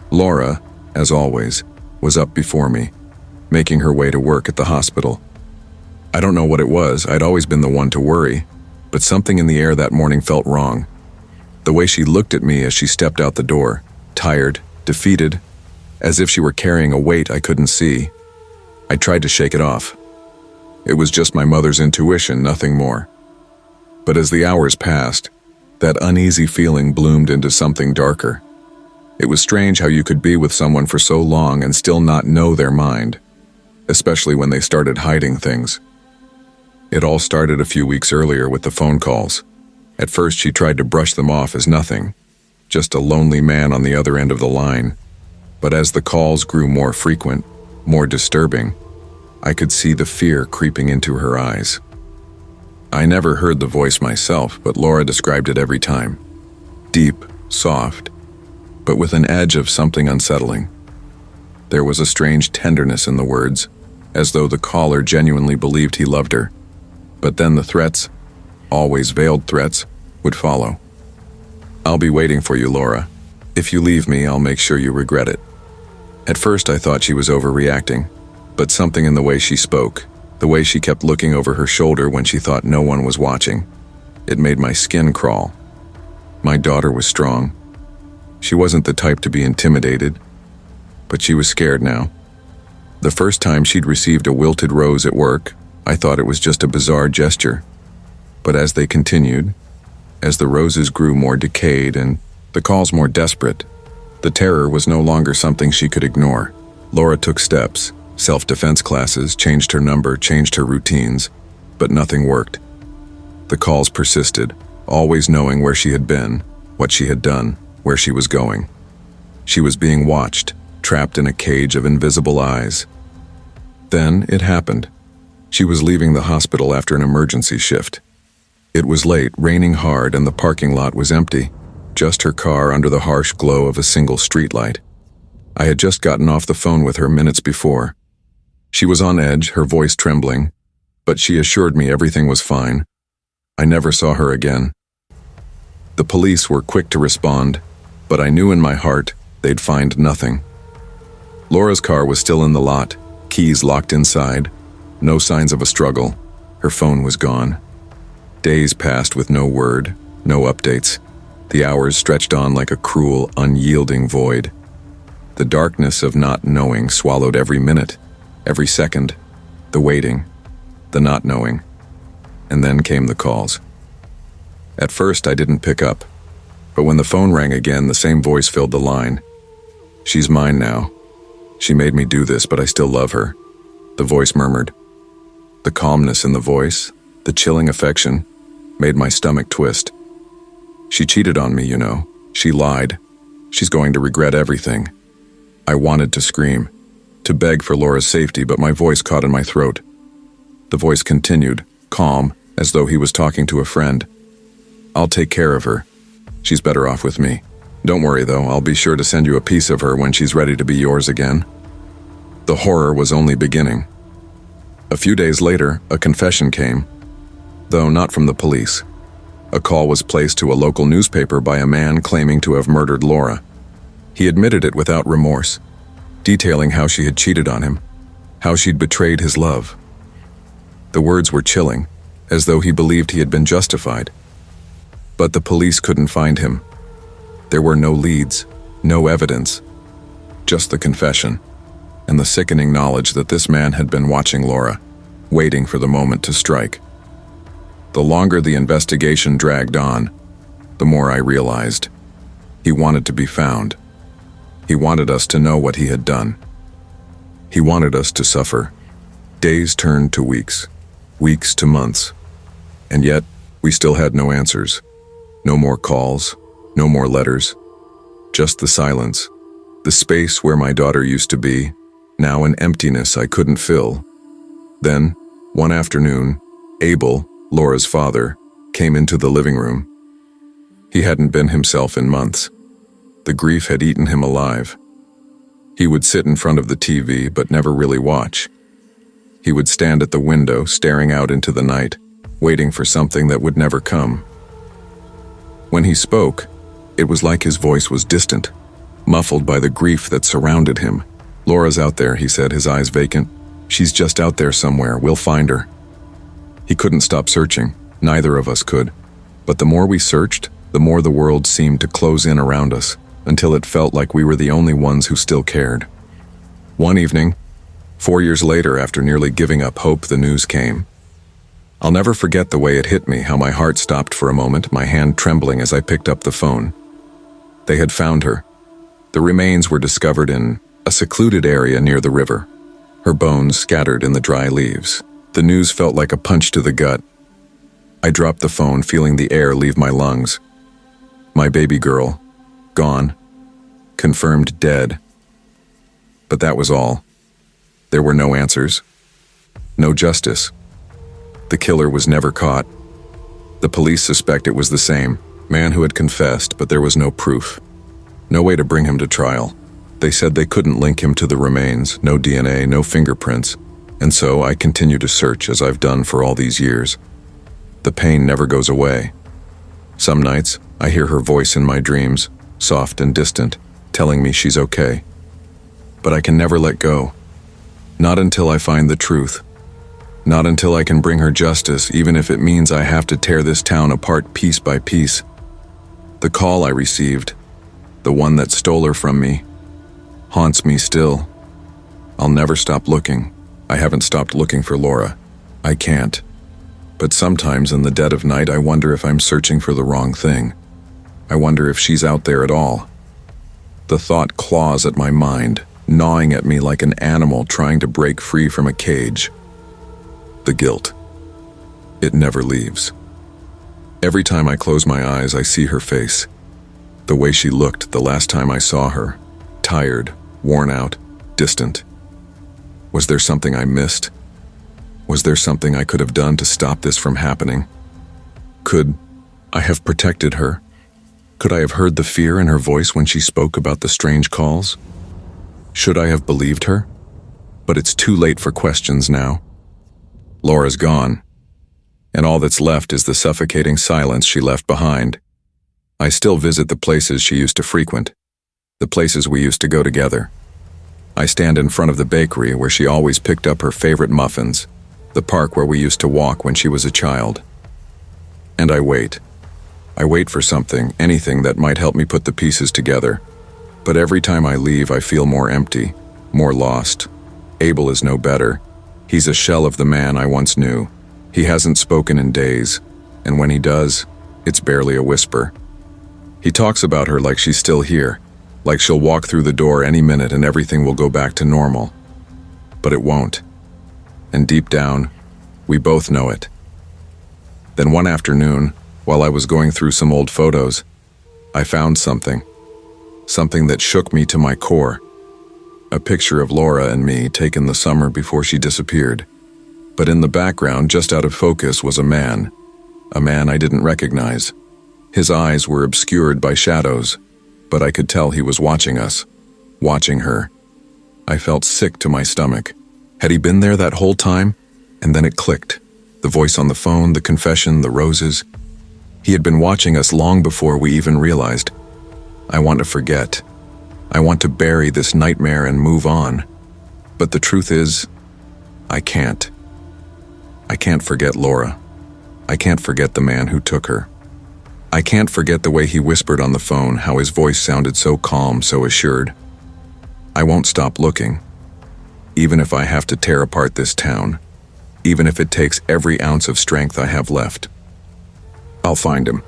Laura, as always, was up before me, making her way to work at the hospital. I don't know what it was, I'd always been the one to worry, but something in the air that morning felt wrong. The way she looked at me as she stepped out the door, tired, defeated, as if she were carrying a weight I couldn't see. I tried to shake it off. It was just my mother's intuition, nothing more. But as the hours passed, that uneasy feeling bloomed into something darker. It was strange how you could be with someone for so long and still not know their mind, especially when they started hiding things. It all started a few weeks earlier with the phone calls. At first she tried to brush them off as nothing, just a lonely man on the other end of the line. But as the calls grew more frequent, more disturbing, I could see the fear creeping into her eyes. I never heard the voice myself, but Laura described it every time. Deep, soft, but with an edge of something unsettling. There was a strange tenderness in the words, as though the caller genuinely believed he loved her. But then the threats, always veiled threats, would follow. "I'll be waiting for you, Laura. If you leave me, I'll make sure you regret it." At first I thought she was overreacting, but something in the way she spoke, the way she kept looking over her shoulder when she thought no one was watching, it made my skin crawl. My daughter was strong. She wasn't the type to be intimidated, but she was scared now. The first time she'd received a wilted rose at work, I thought it was just a bizarre gesture. But as they continued, as the roses grew more decayed and the calls more desperate, the terror was no longer something she could ignore. Laura took steps, self-defense classes, changed her number, changed her routines, but nothing worked. The calls persisted, always knowing where she had been, what she had done, where she was going. She was being watched, trapped in a cage of invisible eyes. Then it happened. She was leaving the hospital after an emergency shift. It was late, raining hard, and the parking lot was empty, just her car under the harsh glow of a single streetlight. I had just gotten off the phone with her minutes before. She was on edge, her voice trembling, but she assured me everything was fine. I never saw her again. The police were quick to respond, but I knew in my heart they'd find nothing. Laura's car was still in the lot, keys locked inside, no signs of a struggle. Her phone was gone. Days passed with no word, no updates. The hours stretched on like a cruel, unyielding void. The darkness of not knowing swallowed every minute, every second, the waiting, the not knowing. And then came the calls. At first I didn't pick up, but when the phone rang again, the same voice filled the line. "She's mine now. She made me do this, but I still love her," the voice murmured. The calmness in the voice, the chilling affection, made my stomach twist. "She cheated on me, you know. She lied. She's going to regret everything." I wanted to scream, to beg for Laura's safety, but my voice caught in my throat. The voice continued, calm, as though he was talking to a friend. "I'll take care of her. She's better off with me. Don't worry, though, I'll be sure to send you a piece of her when she's ready to be yours again." The horror was only beginning. A few days later, a confession came, though not from the police. A call was placed to a local newspaper by a man claiming to have murdered Laura. He admitted it without remorse, detailing how she had cheated on him, how she'd betrayed his love. The words were chilling, as though he believed he had been justified. But the police couldn't find him. There were no leads, no evidence, just the confession, and the sickening knowledge that this man had been watching Laura, waiting for the moment to strike. The longer the investigation dragged on, the more I realized he wanted to be found. He wanted us to know what he had done. He wanted us to suffer. Days turned to weeks, weeks to months, and yet we still had no answers. No more calls, no more letters, just the silence, the space where my daughter used to be, now an emptiness I couldn't fill. Then, one afternoon, Abel, Laura's father, came into the living room. He hadn't been himself in months. The grief had eaten him alive. He would sit in front of the TV but never really watch. He would stand at the window, staring out into the night, waiting for something that would never come. When he spoke, it was like his voice was distant, muffled by the grief that surrounded him. "Laura's out there," he said, his eyes vacant. "She's just out there somewhere. We'll find her." He couldn't stop searching. Neither of us could. But the more we searched, the more the world seemed to close in around us, until it felt like we were the only ones who still cared. One evening, 4 years later, after nearly giving up hope, the news came. I'll never forget the way it hit me, how my heart stopped for a moment, my hand trembling as I picked up the phone. They had found her. The remains were discovered in a secluded area near the river, her bones scattered in the dry leaves. The news felt like a punch to the gut. I dropped the phone, feeling the air leave my lungs. My baby girl, gone, confirmed dead. But that was all. There were no answers, no justice. The killer was never caught. The police suspect it was the same man who had confessed, but there was no proof. No way to bring him to trial. They said they couldn't link him to the remains, no DNA, no fingerprints, and so I continue to search as I've done for all these years. The pain never goes away. Some nights, I hear her voice in my dreams, soft and distant, telling me she's okay. But I can never let go. Not until I find the truth. Not until I can bring her justice, even if it means I have to tear this town apart piece by piece. The call I received, the one that stole her from me, haunts me still. I'll never stop looking. I haven't stopped looking for Laura. I can't. But sometimes in the dead of night, I wonder if I'm searching for the wrong thing. I wonder if she's out there at all. The thought claws at my mind, gnawing at me like an animal trying to break free from a cage. The guilt. It never leaves. Every time I close my eyes, I see her face. The way she looked the last time I saw her. Tired, worn out, distant. Was there something I missed? Was there something I could have done to stop this from happening? Could I have protected her? Could I have heard the fear in her voice when she spoke about the strange calls? Should I have believed her? But it's too late for questions now. Laura's gone, and all that's left is the suffocating silence she left behind. I still visit the places she used to frequent, the places we used to go together. I stand in front of the bakery where she always picked up her favorite muffins, the park where we used to walk when she was a child. And I wait. I wait for something, anything that might help me put the pieces together. But every time I leave, I feel more empty, more lost. Abel is no better. He's a shell of the man I once knew. He hasn't spoken in days, and when he does, it's barely a whisper. He talks about her like she's still here, like she'll walk through the door any minute and everything will go back to normal. But it won't. And deep down, we both know it. Then one afternoon, while I was going through some old photos, I found something that shook me to my core. A picture of Laura and me taken the summer before she disappeared. But in the background, just out of focus, was a man I didn't recognize. His eyes were obscured by shadows, but I could tell he was watching us, watching her. I felt sick to my stomach. Had he been there that whole time? And then it clicked. The voice on the phone, the confession, the roses. He had been watching us long before we even realized. I want to forget. I want to bury this nightmare and move on. But the truth is, I can't. I can't forget Laura. I can't forget the man who took her. I can't forget the way he whispered on the phone, how his voice sounded so calm, so assured. I won't stop looking. Even if I have to tear apart this town. Even if it takes every ounce of strength I have left. I'll find him.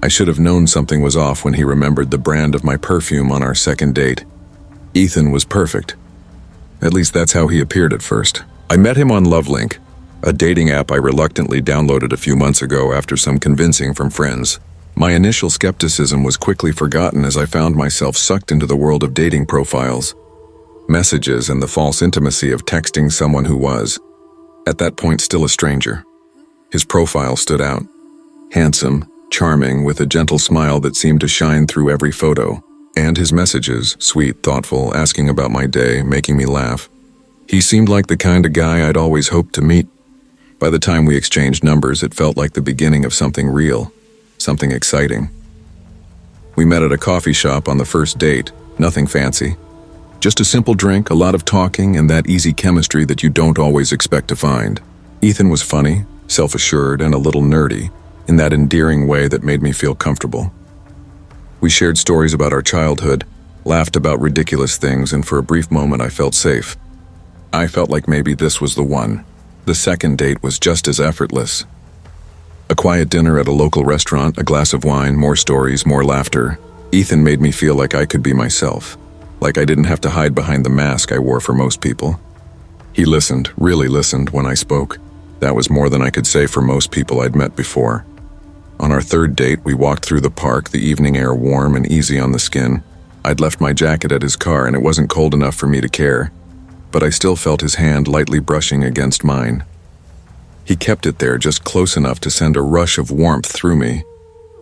I should have known something was off when he remembered the brand of my perfume on our second date. Ethan was perfect. At least that's how he appeared at first. I met him on LoveLink, a dating app I reluctantly downloaded a few months ago after some convincing from friends. My initial skepticism was quickly forgotten as I found myself sucked into the world of dating profiles, messages, and the false intimacy of texting someone who was, at that point, still a stranger. His profile stood out. Handsome, charming with a gentle smile that seemed to shine through every photo. And his messages, sweet, thoughtful, asking about my day, making me laugh. He seemed like the kind of guy I'd always hoped to meet. By the time we exchanged numbers, it felt like the beginning of something real, something exciting. We met at a coffee shop on the first date, nothing fancy. Just a simple drink, a lot of talking, and that easy chemistry that you don't always expect to find. Ethan was funny, self-assured, and a little nerdy, in that endearing way that made me feel comfortable. We shared stories about our childhood, laughed about ridiculous things, and for a brief moment I felt safe. I felt like maybe this was the one. The second date was just as effortless. A quiet dinner at a local restaurant, a glass of wine, more stories, more laughter. Ethan made me feel like I could be myself, like I didn't have to hide behind the mask I wore for most people. He listened, really listened when I spoke. That was more than I could say for most people I'd met before. On our third date, we walked through the park, the evening air warm and easy on the skin. I'd left my jacket at his car and it wasn't cold enough for me to care, but I still felt his hand lightly brushing against mine. He kept it there just close enough to send a rush of warmth through me,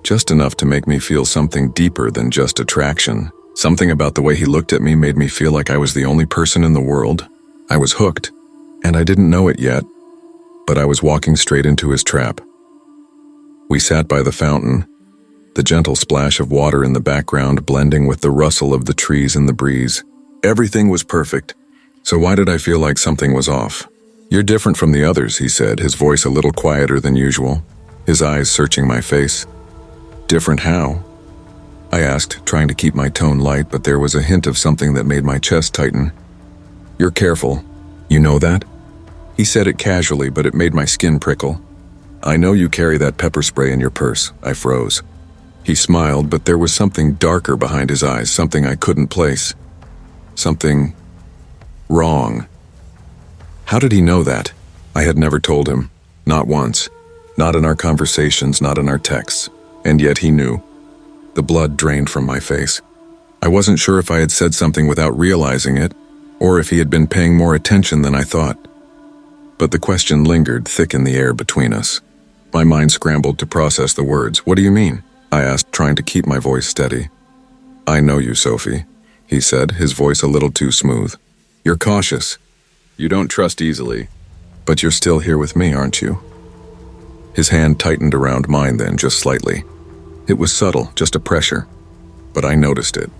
just enough to make me feel something deeper than just attraction. Something about the way he looked at me made me feel like I was the only person in the world. I was hooked, and I didn't know it yet, but I was walking straight into his trap. We sat by the fountain, the gentle splash of water in the background blending with the rustle of the trees in the breeze. Everything was perfect. So why did I feel like something was off? "You're different from the others," he said, his voice a little quieter than usual, his eyes searching my face. "Different how?" I asked, trying to keep my tone light, but there was a hint of something that made my chest tighten. "You're careful. You know that?" He said it casually, but it made my skin prickle. "I know you carry that pepper spray in your purse." I froze. He smiled, but there was something darker behind his eyes, something I couldn't place. Something wrong. How did he know that? I had never told him. Not once. Not in our conversations, not in our texts. And yet he knew. The blood drained from my face. I wasn't sure if I had said something without realizing it, or if he had been paying more attention than I thought. But the question lingered thick in the air between us. My mind scrambled to process the words. "What do you mean?" I asked, trying to keep my voice steady. "I know you, Sophie," he said, his voice a little too smooth. "You're cautious. You don't trust easily. But you're still here with me, aren't you?" His hand tightened around mine then, just slightly. It was subtle, just a pressure. But I noticed it.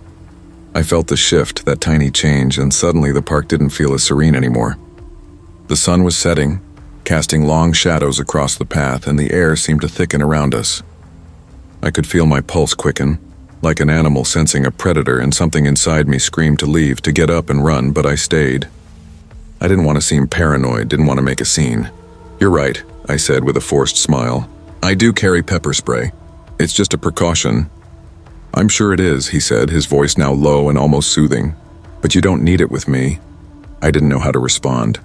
I felt the shift, that tiny change, and suddenly the park didn't feel as serene anymore. The sun was setting, casting long shadows across the path, and the air seemed to thicken around us. I could feel my pulse quicken, like an animal sensing a predator, and something inside me screamed to leave, to get up and run, but I stayed. I didn't want to seem paranoid, didn't want to make a scene. "You're right," I said with a forced smile. "I do carry pepper spray. It's just a precaution." "I'm sure it is," he said, his voice now low and almost soothing. "But you don't need it with me." I didn't know how to respond.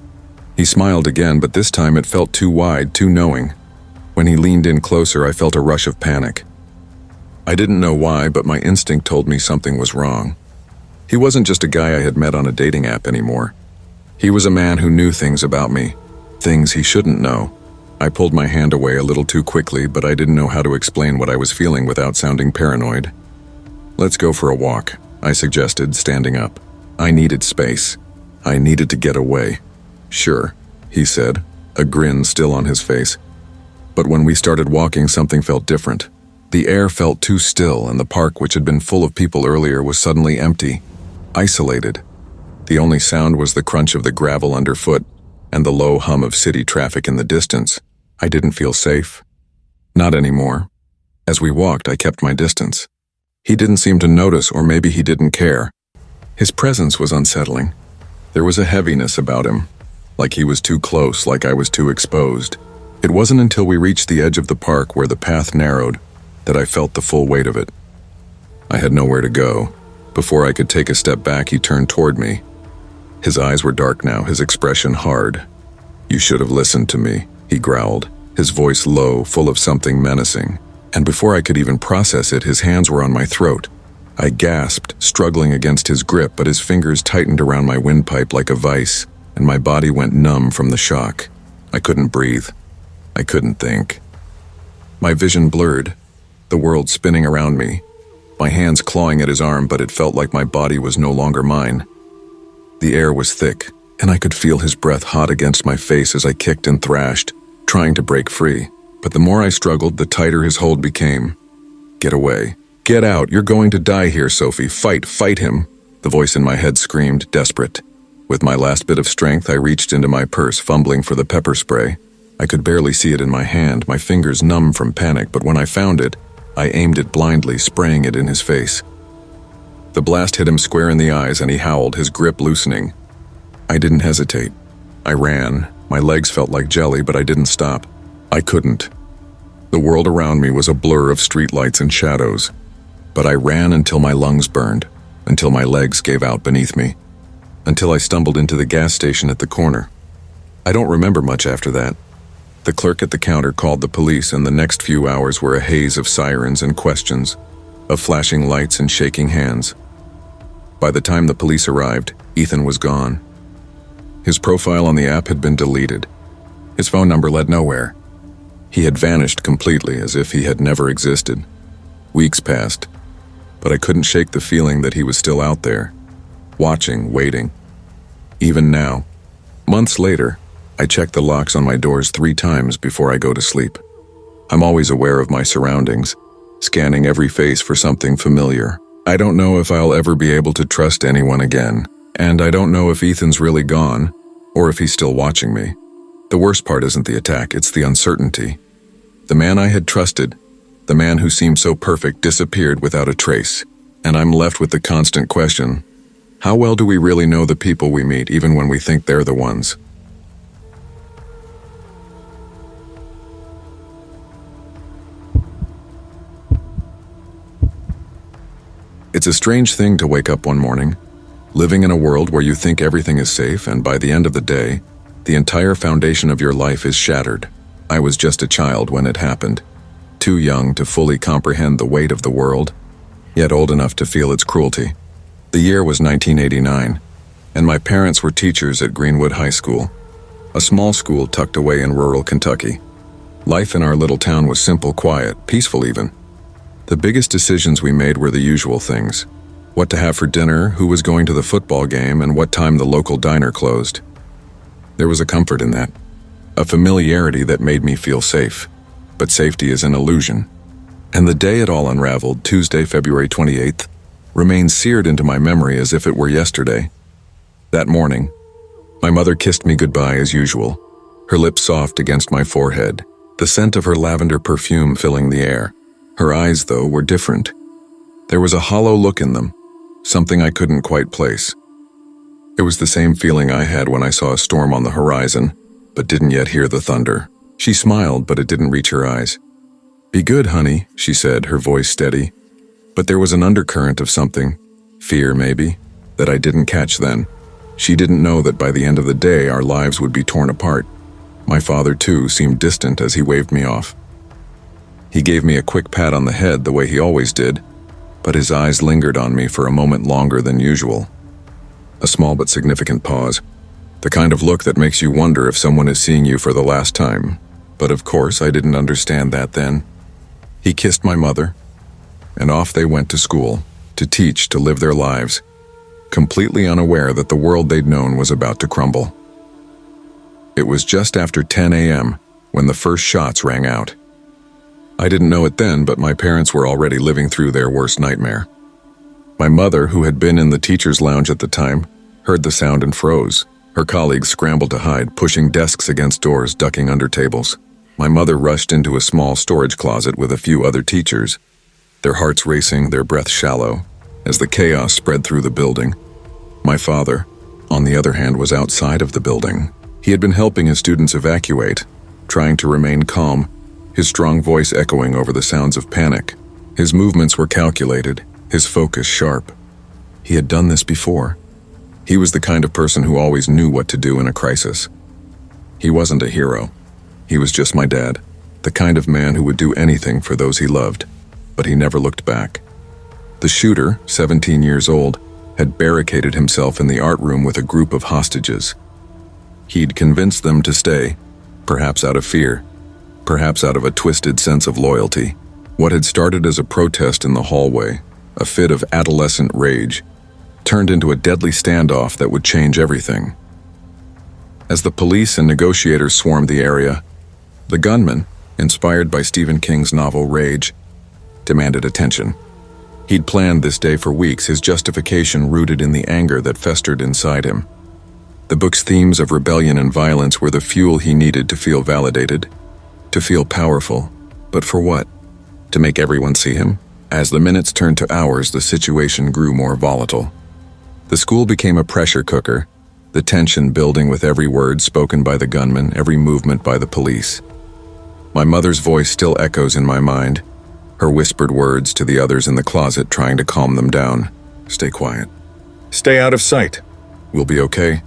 He smiled again, but this time it felt too wide, too knowing. When he leaned in closer, I felt a rush of panic. I didn't know why, but my instinct told me something was wrong. He wasn't just a guy I had met on a dating app anymore. He was a man who knew things about me, things he shouldn't know. I pulled my hand away a little too quickly, but I didn't know how to explain what I was feeling without sounding paranoid. "Let's go for a walk," I suggested, standing up. I needed space. I needed to get away. "Sure," he said, a grin still on his face. But when we started walking, something felt different. The air felt too still, and the park, which had been full of people earlier, was suddenly empty, isolated. The only sound was the crunch of the gravel underfoot and the low hum of city traffic in the distance. I didn't feel safe. Not anymore. As we walked, I kept my distance. He didn't seem to notice, or maybe he didn't care. His presence was unsettling. There was a heaviness about him, like he was too close, like I was too exposed. It wasn't until we reached the edge of the park, where the path narrowed, that I felt the full weight of it. I had nowhere to go. Before I could take a step back, he turned toward me. His eyes were dark now, his expression hard. "You should have listened to me," he growled, his voice low, full of something menacing. And before I could even process it, his hands were on my throat. I gasped, struggling against his grip, but his fingers tightened around my windpipe like a vice, and my body went numb from the shock. I couldn't breathe. I couldn't think. My vision blurred. the world spinning around me, my hands clawing at his arm, but it felt like my body was no longer mine. The air was thick, and I could feel his breath hot against my face as I kicked and thrashed, trying to break free. But the more I struggled, the tighter his hold became. "Get away. Get out. You're going to die here, Sophie. Fight him," the voice in my head screamed, desperate. With my last bit of strength, I reached into my purse, fumbling for the pepper spray. I could barely see it in my hand, my fingers numb from panic, but when I found it, I aimed it blindly, spraying it in his face. The blast hit him square in the eyes, and he howled, his grip loosening. I didn't hesitate. I ran. My legs felt like jelly, but I didn't stop. I couldn't. The world around me was a blur of streetlights and shadows. But I ran until my lungs burned, until my legs gave out beneath me, until I stumbled into the gas station at the corner. I don't remember much after that. The clerk at the counter called the police, and the next few hours were a haze of sirens and questions, of flashing lights and shaking hands. By the time the police arrived, Ethan was gone. His profile on the app had been deleted. His phone number led nowhere. He had vanished completely, as if he had never existed. Weeks passed, but I couldn't shake the feeling that he was still out there, watching, waiting. Even now, months later, I check the locks on my doors 3 times before I go to sleep. I'm always aware of my surroundings, scanning every face for something familiar. I don't know if I'll ever be able to trust anyone again, and I don't know if Ethan's really gone, or if he's still watching me. The worst part isn't the attack, it's the uncertainty. The man I had trusted, the man who seemed so perfect, disappeared without a trace, and I'm left with the constant question, how well do we really know the people we meet, even when we think they're the ones? It's a strange thing to wake up one morning, living in a world where you think everything is safe, and by the end of the day, the entire foundation of your life is shattered. I was just a child when it happened, too young to fully comprehend the weight of the world, yet old enough to feel its cruelty. The year was 1989, and my parents were teachers at Greenwood High School, a small school tucked away in rural Kentucky. Life in our little town was simple, quiet, peaceful even. The biggest decisions we made were the usual things: what to have for dinner, who was going to the football game, and what time the local diner closed. There was a comfort in that, a familiarity that made me feel safe. But safety is an illusion. And the day it all unraveled, Tuesday, February 28th, remains seared into my memory as if it were yesterday. That morning, my mother kissed me goodbye as usual, her lips soft against my forehead, the scent of her lavender perfume filling the air. Her eyes, though, were different. There was a hollow look in them, something I couldn't quite place. It was the same feeling I had when I saw a storm on the horizon, but didn't yet hear the thunder. She smiled, but it didn't reach her eyes. "Be good, honey," she said, her voice steady. But there was an undercurrent of something, fear maybe, that I didn't catch then. She didn't know that by the end of the day our lives would be torn apart. My father, too, seemed distant as he waved me off. He gave me a quick pat on the head the way he always did, but his eyes lingered on me for a moment longer than usual. A small but significant pause, the kind of look that makes you wonder if someone is seeing you for the last time. But of course, I didn't understand that then. He kissed my mother, and off they went to school, to teach, to live their lives, completely unaware that the world they'd known was about to crumble. It was just after 10 a.m. when the first shots rang out. I didn't know it then, but my parents were already living through their worst nightmare. My mother, who had been in the teacher's lounge at the time, heard the sound and froze. Her colleagues scrambled to hide, pushing desks against doors, ducking under tables. My mother rushed into a small storage closet with a few other teachers, their hearts racing, their breaths shallow, as the chaos spread through the building. My father, on the other hand, was outside of the building. He had been helping his students evacuate, trying to remain calm, his strong voice echoing over the sounds of panic. His movements were calculated, his focus sharp. He had done this before. He was the kind of person who always knew what to do in a crisis. He wasn't a hero. He was just my dad, the kind of man who would do anything for those he loved, but he never looked back. The shooter, 17 years old, had barricaded himself in the art room with a group of hostages. He'd convinced them to stay, perhaps out of fear, perhaps out of a twisted sense of loyalty. What had started as a protest in the hallway, a fit of adolescent rage, turned into a deadly standoff that would change everything. As the police and negotiators swarmed the area, the gunman, inspired by Stephen King's novel Rage, demanded attention. He'd planned this day for weeks, his justification rooted in the anger that festered inside him. The book's themes of rebellion and violence were the fuel he needed to feel validated, to feel powerful. But for what? To make everyone see him? As the minutes turned to hours, the situation grew more volatile. The school became a pressure cooker, the tension building with every word spoken by the gunman, every movement by the police. My mother's voice still echoes in my mind, her whispered words to the others in the closet trying to calm them down. Stay quiet. Stay out of sight. We'll be okay.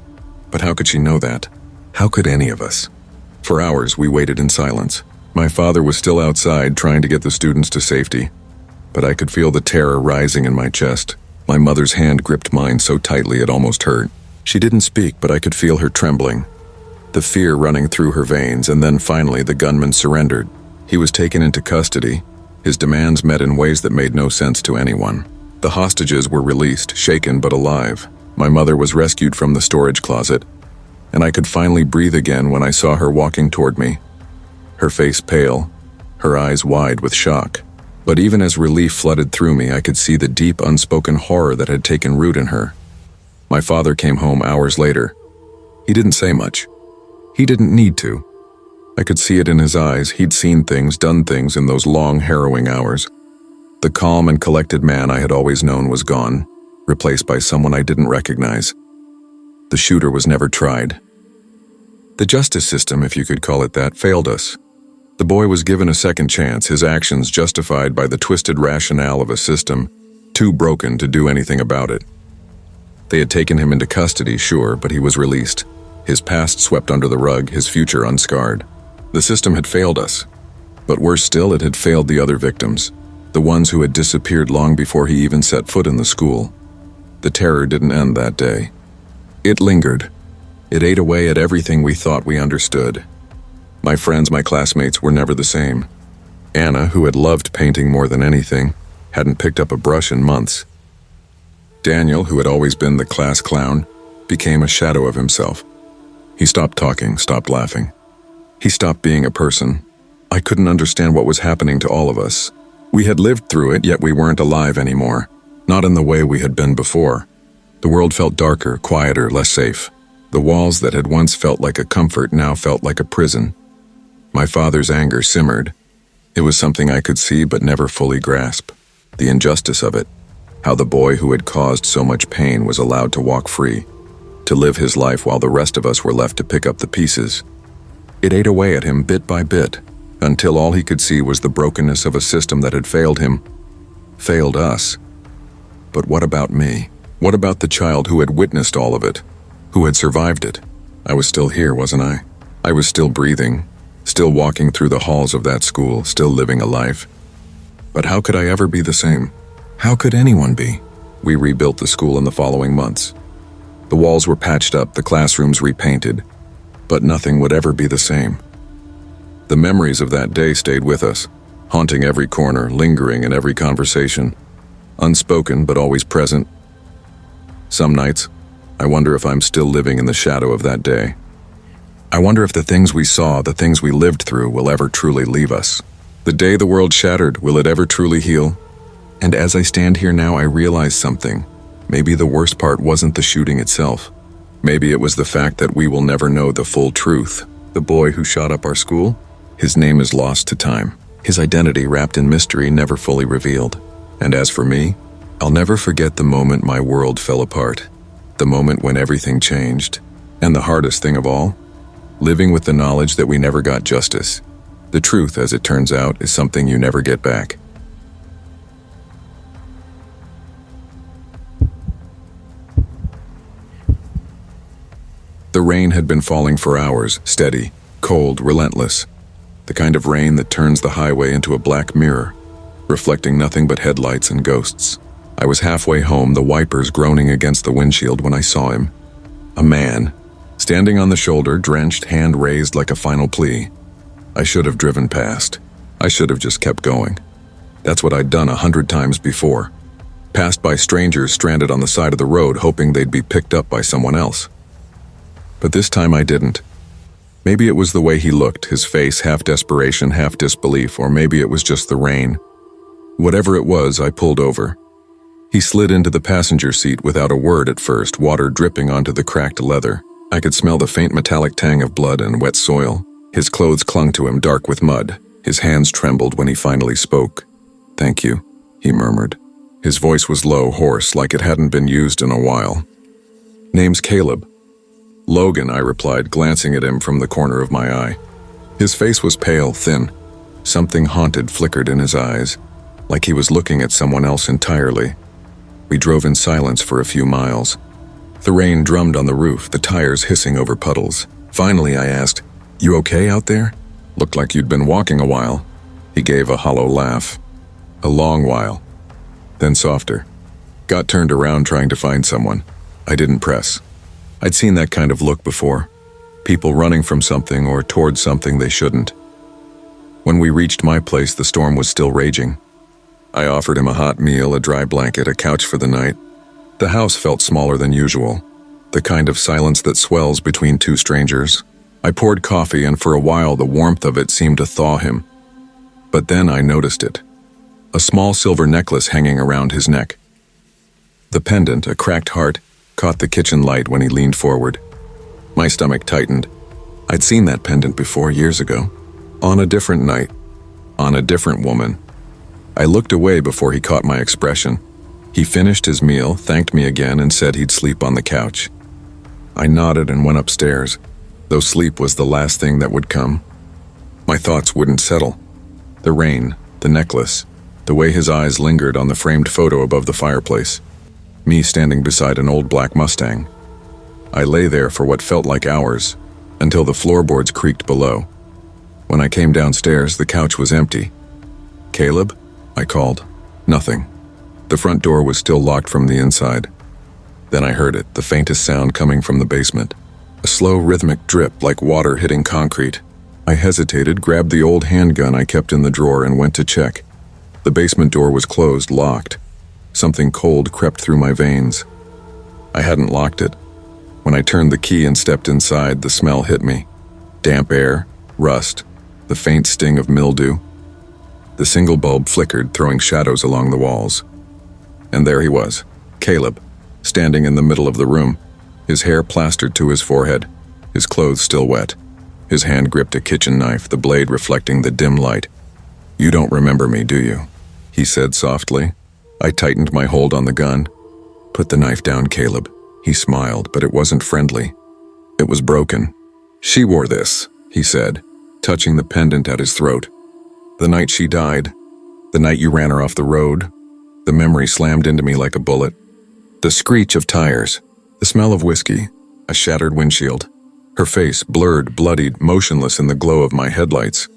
But how could she know that? How could any of us? For hours, we waited in silence. My father was still outside trying to get the students to safety, but I could feel the terror rising in my chest. My mother's hand gripped mine so tightly it almost hurt. She didn't speak, but I could feel her trembling, the fear running through her veins, and then finally the gunman surrendered. He was taken into custody, his demands met in ways that made no sense to anyone. The hostages were released, shaken but alive. My mother was rescued from the storage closet, and I could finally breathe again when I saw her walking toward me, her face pale, her eyes wide with shock. But even as relief flooded through me, I could see the deep, unspoken horror that had taken root in her. My father came home hours later. He didn't say much. He didn't need to. I could see it in his eyes. He'd seen things, done things in those long, harrowing hours. The calm and collected man I had always known was gone, replaced by someone I didn't recognize. The shooter was never tried. The justice system, if you could call it that, failed us. The boy was given a second chance, his actions justified by the twisted rationale of a system too broken to do anything about it. They had taken him into custody, sure, but he was released, his past swept under the rug, his future unscarred. The system had failed us, but worse still, it had failed the other victims, the ones who had disappeared long before he even set foot in the school. The terror didn't end that day. It lingered. It ate away at everything we thought we understood. My friends, my classmates were never the same. Anna, who had loved painting more than anything, hadn't picked up a brush in months. Daniel, who had always been the class clown, became a shadow of himself. He stopped talking, stopped laughing. He stopped being a person. I couldn't understand what was happening to all of us. We had lived through it, yet we weren't alive anymore. Not in the way we had been before. The world felt darker, quieter, less safe. The walls that had once felt like a comfort now felt like a prison. My father's anger simmered. It was something I could see but never fully grasp. The injustice of it. How the boy who had caused so much pain was allowed to walk free, to live his life while the rest of us were left to pick up the pieces. It ate away at him bit by bit, until all he could see was the brokenness of a system that had failed him, failed us. But what about me? What about the child who had witnessed all of it, who had survived it? I was still here, wasn't I? I was still breathing, still walking through the halls of that school, still living a life. But how could I ever be the same? How could anyone be? We rebuilt the school in the following months. The walls were patched up, the classrooms repainted, but nothing would ever be the same. The memories of that day stayed with us, haunting every corner, lingering in every conversation, unspoken but always present. Some nights, I wonder if I'm still living in the shadow of that day. I wonder if the things we saw, the things we lived through, will ever truly leave us. The day the world shattered, will it ever truly heal? And as I stand here now, I realize something. Maybe the worst part wasn't the shooting itself. Maybe it was the fact that we will never know the full truth. The boy who shot up our school? His name is lost to time. His identity wrapped in mystery, never fully revealed. And as for me, I'll never forget the moment my world fell apart. The moment when everything changed. And the hardest thing of all? Living with the knowledge that we never got justice. The truth, as it turns out, is something you never get back. The rain had been falling for hours, steady, cold, relentless. The kind of rain that turns the highway into a black mirror, reflecting nothing but headlights and ghosts. I was halfway home, the wipers groaning against the windshield, when I saw him. A man, standing on the shoulder, drenched, hand raised like a final plea. I should have driven past. I should have just kept going. That's what I'd done 100 times before. Passed by strangers stranded on the side of the road hoping they'd be picked up by someone else. But this time I didn't. Maybe it was the way he looked, his face half desperation, half disbelief, or maybe it was just the rain. Whatever it was, I pulled over. He slid into the passenger seat without a word at first, water dripping onto the cracked leather. I could smell the faint metallic tang of blood and wet soil. His clothes clung to him, dark with mud. His hands trembled when he finally spoke. "Thank you," he murmured. His voice was low, hoarse, like it hadn't been used in a while. "Name's Caleb." "Logan," I replied, glancing at him from the corner of my eye. His face was pale, thin. Something haunted flickered in his eyes, like he was looking at someone else entirely. We drove in silence for a few miles. The rain drummed on the roof, the tires hissing over puddles. Finally, I asked, "You okay out there? Looked like you'd been walking a while." He gave a hollow laugh. "A long while." Then softer. Got turned around trying to find someone. I didn't press. I'd seen that kind of look before. People running from something or towards something they shouldn't. When we reached my place, the storm was still raging. I offered him a hot meal, a dry blanket, a couch for the night. The house felt smaller than usual, the kind of silence that swells between two strangers. I poured coffee, and for a while the warmth of it seemed to thaw him. But then I noticed it. A small silver necklace hanging around his neck. The pendant, a cracked heart, caught the kitchen light when he leaned forward. My stomach tightened. I'd seen that pendant before, years ago. On a different night. On a different woman. I looked away before he caught my expression. He finished his meal, thanked me again, and said he'd sleep on the couch. I nodded and went upstairs, though sleep was the last thing that would come. My thoughts wouldn't settle. The rain, the necklace, the way his eyes lingered on the framed photo above the fireplace. Me standing beside an old black Mustang. I lay there for what felt like hours, until the floorboards creaked below. When I came downstairs, the couch was empty. "Caleb?" I called. Nothing. The front door was still locked from the inside. Then I heard it, the faintest sound coming from the basement. A slow rhythmic drip like water hitting concrete. I hesitated, grabbed the old handgun I kept in the drawer, and went to check. The basement door was closed, locked. Something cold crept through my veins. I hadn't locked it. When I turned the key and stepped inside, the smell hit me. Damp air, rust, the faint sting of mildew. The single bulb flickered, throwing shadows along the walls. And there he was, Caleb, standing in the middle of the room, his hair plastered to his forehead, his clothes still wet. His hand gripped a kitchen knife, the blade reflecting the dim light. "You don't remember me, do you?" he said softly. I tightened my hold on the gun. "Put the knife down, Caleb." He smiled, but it wasn't friendly. It was broken. "She wore this," he said, touching the pendant at his throat. "The night she died, the night you ran her off the road." The memory slammed into me like a bullet. The screech of tires, the smell of whiskey, a shattered windshield. Her face, blurred, bloodied, motionless in the glow of my headlights.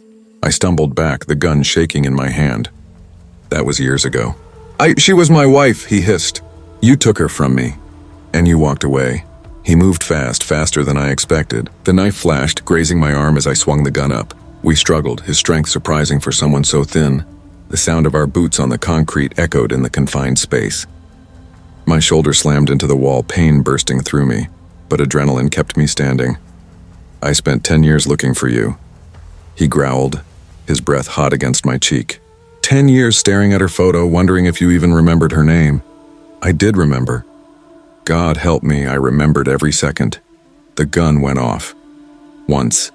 I stumbled back, the gun shaking in my hand. That was years ago. She was my wife," he hissed. "You took her from me. And you walked away." He moved fast, faster than I expected. The knife flashed, grazing my arm as I swung the gun up. We struggled, his strength surprising for someone so thin. The sound of our boots on the concrete echoed in the confined space. My shoulder slammed into the wall, pain bursting through me, but adrenaline kept me standing. "I spent 10 years looking for you," he growled, his breath hot against my cheek. 10 years staring at her photo, wondering if you even remembered her name. I did remember. God help me, I remembered every second. The gun went off. Once.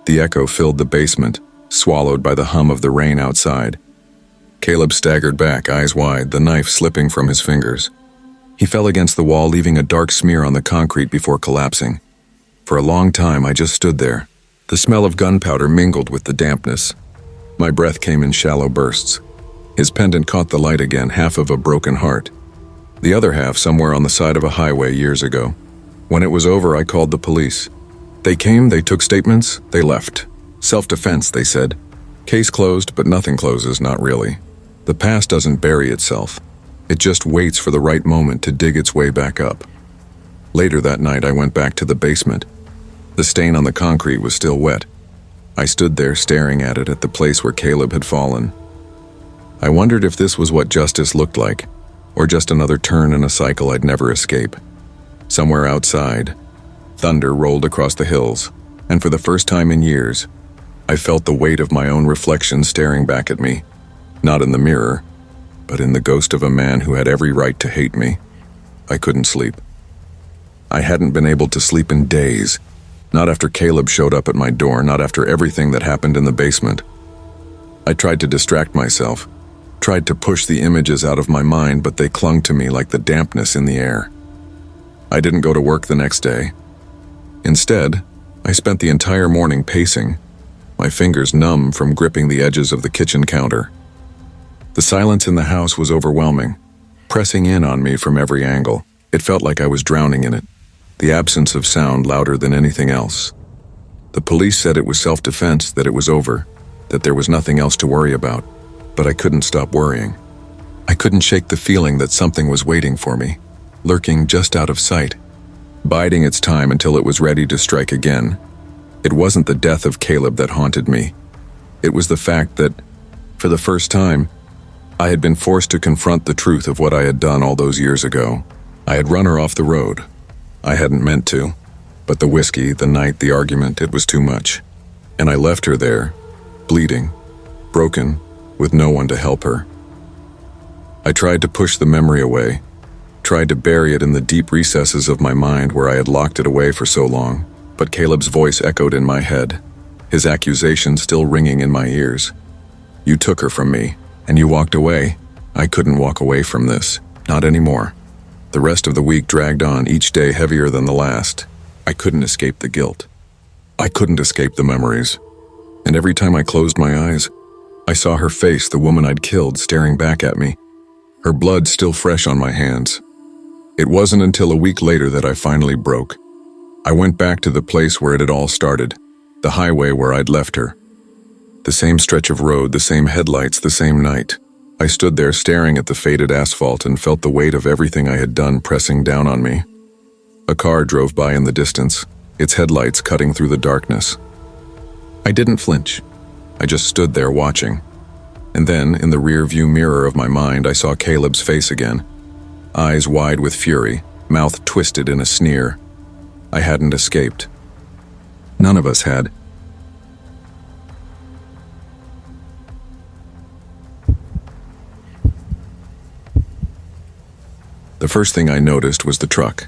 The echo filled the basement, swallowed by the hum of the rain outside. Caleb staggered back, eyes wide, the knife slipping from his fingers. He fell against the wall, leaving a dark smear on the concrete before collapsing. For a long time, I just stood there. The smell of gunpowder mingled with the dampness. My breath came in shallow bursts. His pendant caught the light again, half of a broken heart. The other half somewhere on the side of a highway years ago. When it was over, I called the police. They came, they took statements, they left. Self-defense, they said. Case closed, but nothing closes, not really. The past doesn't bury itself. It just waits for the right moment to dig its way back up. Later that night, I went back to the basement. The stain on the concrete was still wet. I stood there staring at it, at the place where Caleb had fallen. I wondered if this was what justice looked like, or just another turn in a cycle I'd never escape. Somewhere outside, thunder rolled across the hills, and for the first time in years, I felt the weight of my own reflection staring back at me, not in the mirror, but in the ghost of a man who had every right to hate me. I couldn't sleep. I hadn't been able to sleep in days, not after Caleb showed up at my door, not after everything that happened in the basement. I tried to distract myself, tried to push the images out of my mind, but they clung to me like the dampness in the air. I didn't go to work the next day. Instead, I spent the entire morning pacing, my fingers numb from gripping the edges of the kitchen counter. The silence in the house was overwhelming, pressing in on me from every angle. It felt like I was drowning in it, the absence of sound louder than anything else. The police said it was self-defense, that it was over, that there was nothing else to worry about, but I couldn't stop worrying. I couldn't shake the feeling that something was waiting for me, lurking just out of sight, biding its time until it was ready to strike again. It wasn't the death of Caleb that haunted me. It was the fact that, for the first time, I had been forced to confront the truth of what I had done all those years ago. I had run her off the road. I hadn't meant to, but the whiskey, the night, the argument, it was too much. And I left her there, bleeding, broken, with no one to help her. I tried to push the memory away, tried to bury it in the deep recesses of my mind where I had locked it away for so long, but Caleb's voice echoed in my head, his accusation still ringing in my ears. You took her from me, and you walked away. I couldn't walk away from this, not anymore. The rest of the week dragged on, each day heavier than the last. I couldn't escape the guilt. I couldn't escape the memories. And every time I closed my eyes, I saw her face, the woman I'd killed, staring back at me, her blood still fresh on my hands. It wasn't until a week later that I finally broke. I went back to the place where it had all started, the highway where I'd left her. The same stretch of road, the same headlights, the same night. I stood there staring at the faded asphalt and felt the weight of everything I had done pressing down on me. A car drove by in the distance, its headlights cutting through the darkness. I didn't flinch. I just stood there watching. And then, in the rear-view mirror of my mind, I saw Caleb's face again. Eyes wide with fury, mouth twisted in a sneer. I hadn't escaped. None of us had. The first thing I noticed was the truck.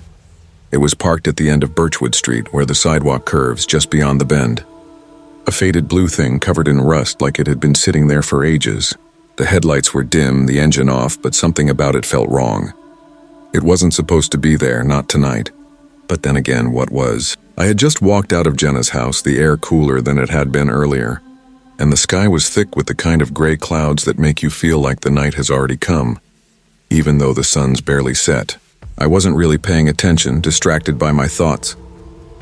It was parked at the end of Birchwood Street, where the sidewalk curves just beyond the bend. A faded blue thing covered in rust like it had been sitting there for ages. The headlights were dim, the engine off, but something about it felt wrong. It wasn't supposed to be there, not tonight. But then again, what was? I had just walked out of Jenna's house, the air cooler than it had been earlier, and the sky was thick with the kind of gray clouds that make you feel like the night has already come, even though the sun's barely set. I wasn't really paying attention, distracted by my thoughts.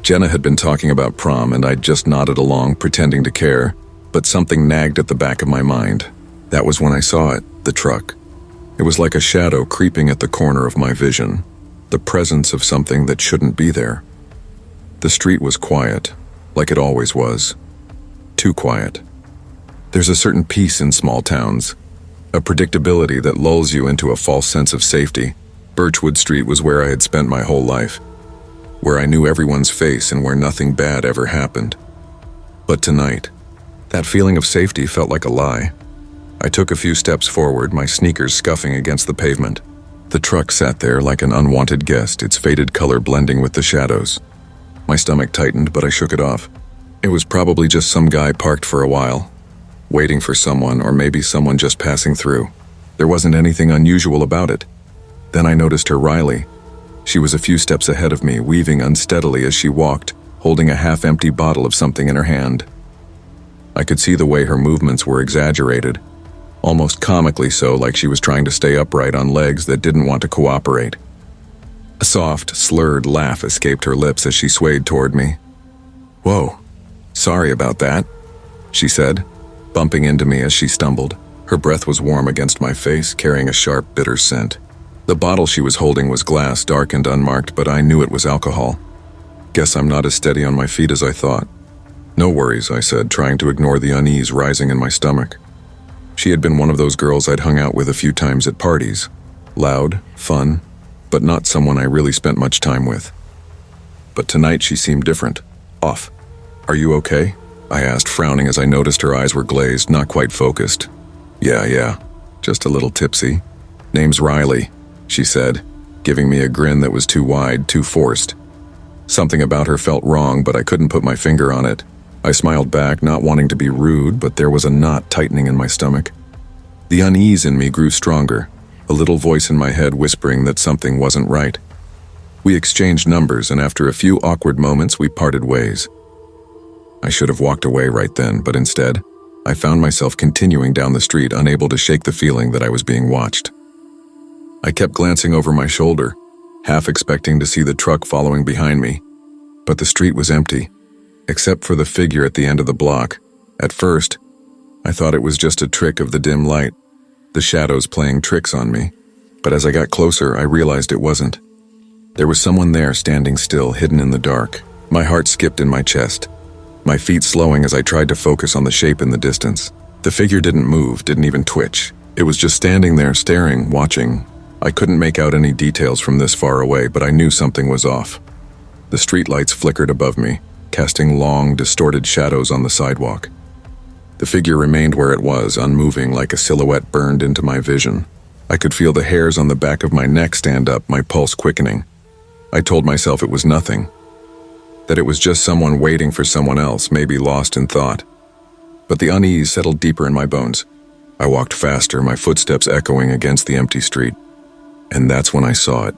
Jenna had been talking about prom, and I'd just nodded along, pretending to care, but something nagged at the back of my mind. That was when I saw it, the truck. It was like a shadow creeping at the corner of my vision, the presence of something that shouldn't be there. The street was quiet, like it always was. Too quiet. There's a certain peace in small towns, a predictability that lulls you into a false sense of safety. Birchwood Street was where I had spent my whole life, where I knew everyone's face and where nothing bad ever happened. But tonight, that feeling of safety felt like a lie. I took a few steps forward, my sneakers scuffing against the pavement. The truck sat there like an unwanted guest, its faded color blending with the shadows. My stomach tightened, but I shook it off. It was probably just some guy parked for a while, waiting for someone, or maybe someone just passing through. There wasn't anything unusual about it. Then I noticed her, Riley. She was a few steps ahead of me, weaving unsteadily as she walked, holding a half-empty bottle of something in her hand. I could see the way her movements were exaggerated, almost comically so, like she was trying to stay upright on legs that didn't want to cooperate. A soft, slurred laugh escaped her lips as she swayed toward me. "Whoa, sorry about that," she said, bumping into me as she stumbled. Her breath was warm against my face, carrying a sharp, bitter scent. The bottle she was holding was glass, dark and unmarked, but I knew it was alcohol. Guess I'm not as steady on my feet as I thought. "No worries," I said, trying to ignore the unease rising in my stomach. She had been one of those girls I'd hung out with a few times at parties. Loud, fun, but not someone I really spent much time with. But tonight she seemed different. Off. "Are you okay?" I asked, frowning as I noticed her eyes were glazed, not quite focused. Yeah, just a little tipsy. "Name's Riley," she said, giving me a grin that was too wide, too forced. Something about her felt wrong, but I couldn't put my finger on it. I smiled back, not wanting to be rude, but there was a knot tightening in my stomach. The unease in me grew stronger, a little voice in my head whispering that something wasn't right. We exchanged numbers, and after a few awkward moments, we parted ways. I should have walked away right then, but instead, I found myself continuing down the street, unable to shake the feeling that I was being watched. I kept glancing over my shoulder, half expecting to see the truck following behind me, but the street was empty, except for the figure at the end of the block. At first, I thought it was just a trick of the dim light, the shadows playing tricks on me, but as I got closer, I realized it wasn't. There was someone there standing still, hidden in the dark. My heart skipped in my chest, my feet slowing as I tried to focus on the shape in the distance. The figure didn't move, didn't even twitch. It was just standing there, staring, watching. I couldn't make out any details from this far away, but I knew something was off. The streetlights flickered above me, casting long, distorted shadows on the sidewalk. The figure remained where it was, unmoving, like a silhouette burned into my vision. I could feel the hairs on the back of my neck stand up, my pulse quickening. I told myself it was nothing, that it was just someone waiting for someone else, maybe lost in thought. But the unease settled deeper in my bones. I walked faster, my footsteps echoing against the empty street. And that's when I saw it.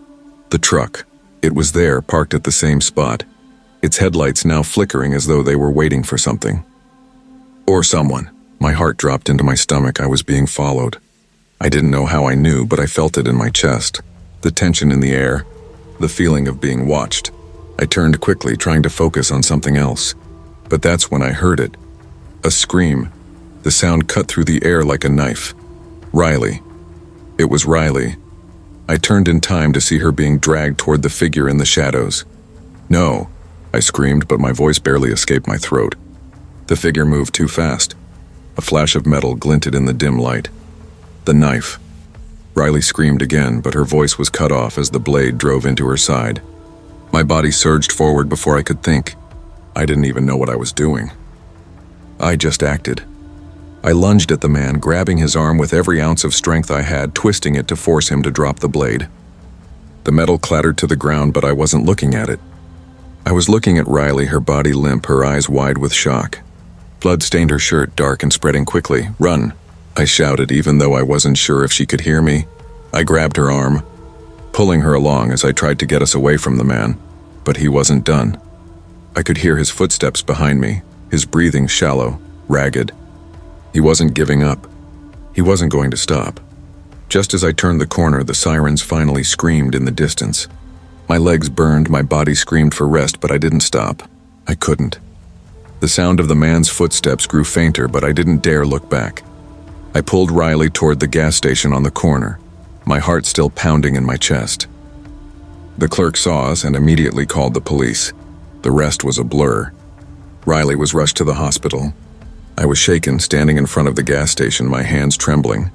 The truck. It was there, parked at the same spot, its headlights now flickering as though they were waiting for something. Or someone. My heart dropped into my stomach. I was being followed. I didn't know how I knew, but I felt it in my chest. The tension in the air, the feeling of being watched. I turned quickly, trying to focus on something else. But that's when I heard it. A scream. The sound cut through the air like a knife. Riley. It was Riley. I turned in time to see her being dragged toward the figure in the shadows. "No," I screamed, but my voice barely escaped my throat. The figure moved too fast. A flash of metal glinted in the dim light. The knife. Riley screamed again, but her voice was cut off as the blade drove into her side. My body surged forward before I could think. I didn't even know what I was doing. I just acted. I lunged at the man, grabbing his arm with every ounce of strength I had, twisting it to force him to drop the blade. The metal clattered to the ground, but I wasn't looking at it. I was looking at Riley, her body limp, her eyes wide with shock. Blood stained her shirt, dark and spreading quickly. "Run!" I shouted, even though I wasn't sure if she could hear me. I grabbed her arm, pulling her along as I tried to get us away from the man, but he wasn't done. I could hear his footsteps behind me, his breathing shallow, ragged. He wasn't giving up. He wasn't going to stop. Just as I turned the corner, the sirens finally screamed in the distance. My legs burned, my body screamed for rest, but I didn't stop. I couldn't. The sound of the man's footsteps grew fainter, but I didn't dare look back. I pulled Riley toward the gas station on the corner, my heart still pounding in my chest. The clerk saw us and immediately called the police. The rest was a blur. Riley was rushed to the hospital. I was shaken, standing in front of the gas station, my hands trembling.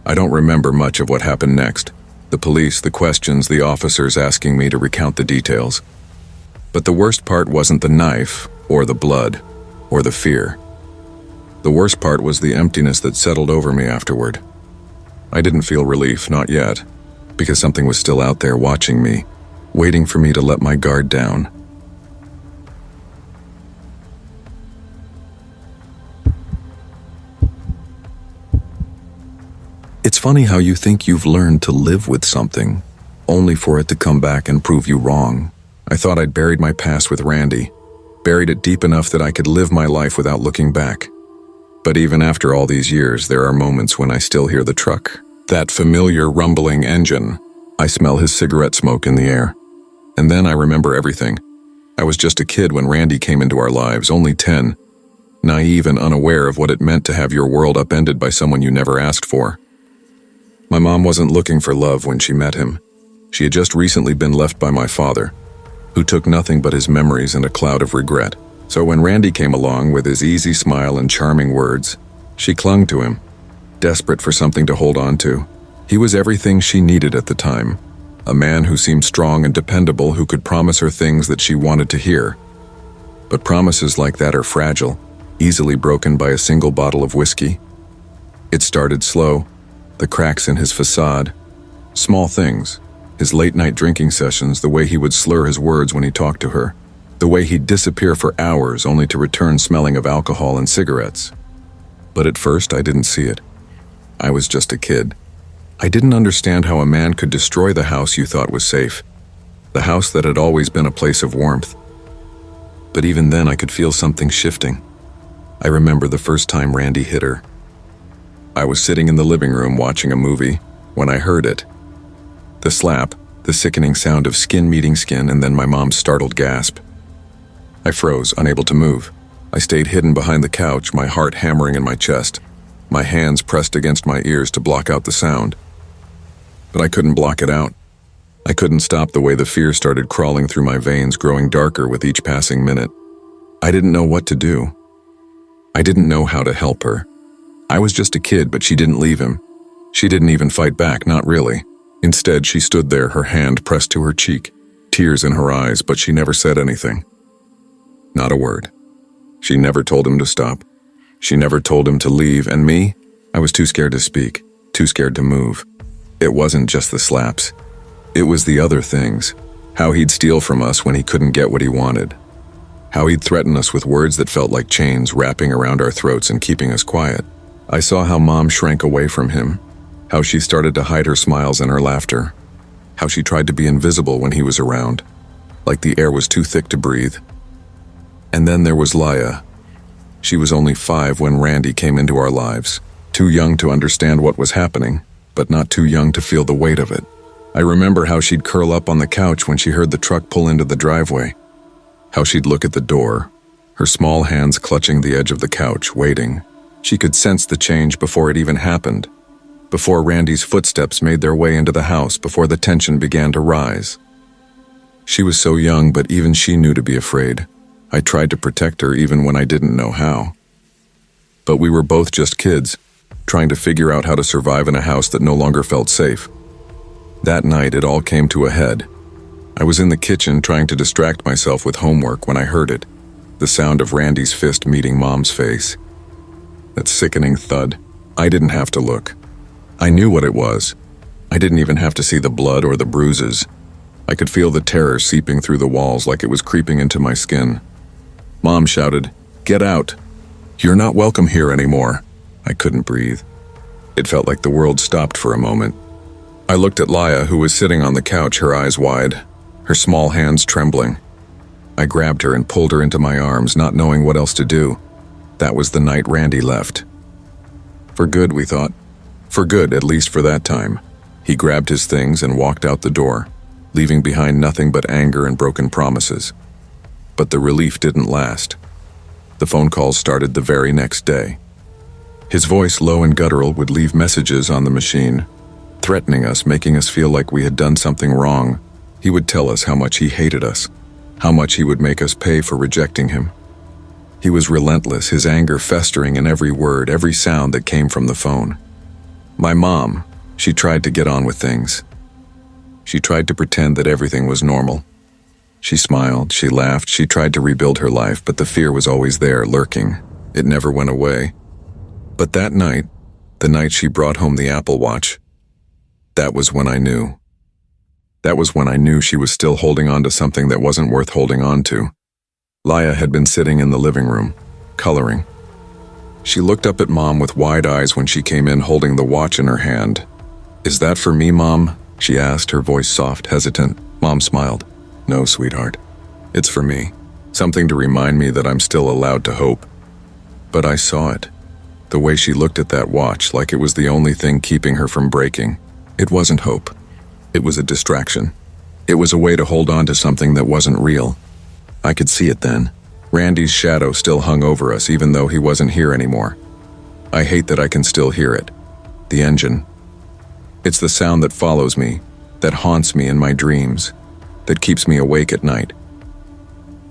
I don't remember much of what happened next. The police, the questions, the officers asking me to recount the details. But the worst part wasn't the knife, or the blood, or the fear. The worst part was the emptiness that settled over me afterward. I didn't feel relief, not yet, because something was still out there watching me, waiting for me to let my guard down. It's funny how you think you've learned to live with something, only for it to come back and prove you wrong. I thought I'd buried my past with Randy, buried it deep enough that I could live my life without looking back. But even after all these years, there are moments when I still hear the truck, that familiar rumbling engine. I smell his cigarette smoke in the air. And then I remember everything. I was just a kid when Randy came into our lives, only 10, naive and unaware of what it meant to have your world upended by someone you never asked for. My mom wasn't looking for love when she met him. She had just recently been left by my father, who took nothing but his memories and a cloud of regret. So when Randy came along with his easy smile and charming words, she clung to him. desperate for something to hold on to. He was everything she needed at the time. A man who seemed strong and dependable, who could promise her things that she wanted to hear. But promises like that are fragile, easily broken by a single bottle of whiskey. It started slow, the cracks in his facade. Small things, his late-night drinking sessions, the way he would slur his words when he talked to her, the way he'd disappear for hours only to return smelling of alcohol and cigarettes. But at first, I didn't see it. I was just a kid. I didn't understand how a man could destroy the house you thought was safe, the house that had always been a place of warmth. But even then, I could feel something shifting. I remember the first time Randy hit her. I was sitting in the living room watching a movie when I heard it. The slap, the sickening sound of skin meeting skin, and then my mom's startled gasp. I froze, unable to move. I stayed hidden behind the couch, my heart hammering in my chest, my hands pressed against my ears to block out the sound. But I couldn't block it out. I couldn't stop the way the fear started crawling through my veins, growing darker with each passing minute. I didn't know what to do. I didn't know how to help her. I was just a kid, but she didn't leave him. She didn't even fight back, not really. Instead, she stood there, her hand pressed to her cheek, tears in her eyes, but she never said anything. Not a word. She never told him to stop. She never told him to leave, and me? I was too scared to speak, too scared to move. It wasn't just the slaps. It was the other things. How he'd steal from us when he couldn't get what he wanted. How he'd threaten us with words that felt like chains wrapping around our throats and keeping us quiet. I saw how Mom shrank away from him. How she started to hide her smiles and her laughter. How she tried to be invisible when he was around, like the air was too thick to breathe. And then there was Laya. She was only 5 when Randy came into our lives, too young to understand what was happening, but not too young to feel the weight of it. I remember how she'd curl up on the couch when she heard the truck pull into the driveway. How she'd look at the door, her small hands clutching the edge of the couch, waiting. She could sense the change before it even happened, before Randy's footsteps made their way into the house, before the tension began to rise. She was so young, but even she knew to be afraid. I tried to protect her even when I didn't know how. But we were both just kids, trying to figure out how to survive in a house that no longer felt safe. That night, it all came to a head. I was in the kitchen trying to distract myself with homework when I heard it, the sound of Randy's fist meeting Mom's face. That sickening thud. I didn't have to look. I knew what it was. I didn't even have to see the blood or the bruises. I could feel the terror seeping through the walls like it was creeping into my skin. Mom shouted, "Get out! You're not welcome here anymore." I couldn't breathe. It felt like the world stopped for a moment. I looked at Laya, who was sitting on the couch, her eyes wide, her small hands trembling. I grabbed her and pulled her into my arms, not knowing what else to do. That was the night Randy left. For good, we thought. For good, at least for that time. He grabbed his things and walked out the door, leaving behind nothing but anger and broken promises. But the relief didn't last. The phone calls started the very next day. His voice, low and guttural, would leave messages on the machine, threatening us, making us feel like we had done something wrong. He would tell us how much he hated us, how much he would make us pay for rejecting him. He was relentless, his anger festering in every word, every sound that came from the phone. My mom, she tried to get on with things. She tried to pretend that everything was normal. She smiled, she laughed, she tried to rebuild her life, but the fear was always there, lurking. It never went away. But that night, the night she brought home the Apple Watch, that was when I knew. That was when I knew she was still holding on to something that wasn't worth holding on to. Laya had been sitting in the living room, coloring. She looked up at Mom with wide eyes when she came in holding the watch in her hand. "Is that for me, Mom?" she asked, her voice soft, hesitant. Mom smiled. "No, sweetheart. It's for me. Something to remind me that I'm still allowed to hope." But I saw it. The way she looked at that watch, like it was the only thing keeping her from breaking. It wasn't hope. It was a distraction. It was a way to hold on to something that wasn't real. I could see it then. Randy's shadow still hung over us even though he wasn't here anymore. I hate that I can still hear it. The engine. It's the sound that follows me, that haunts me in my dreams, that keeps me awake at night.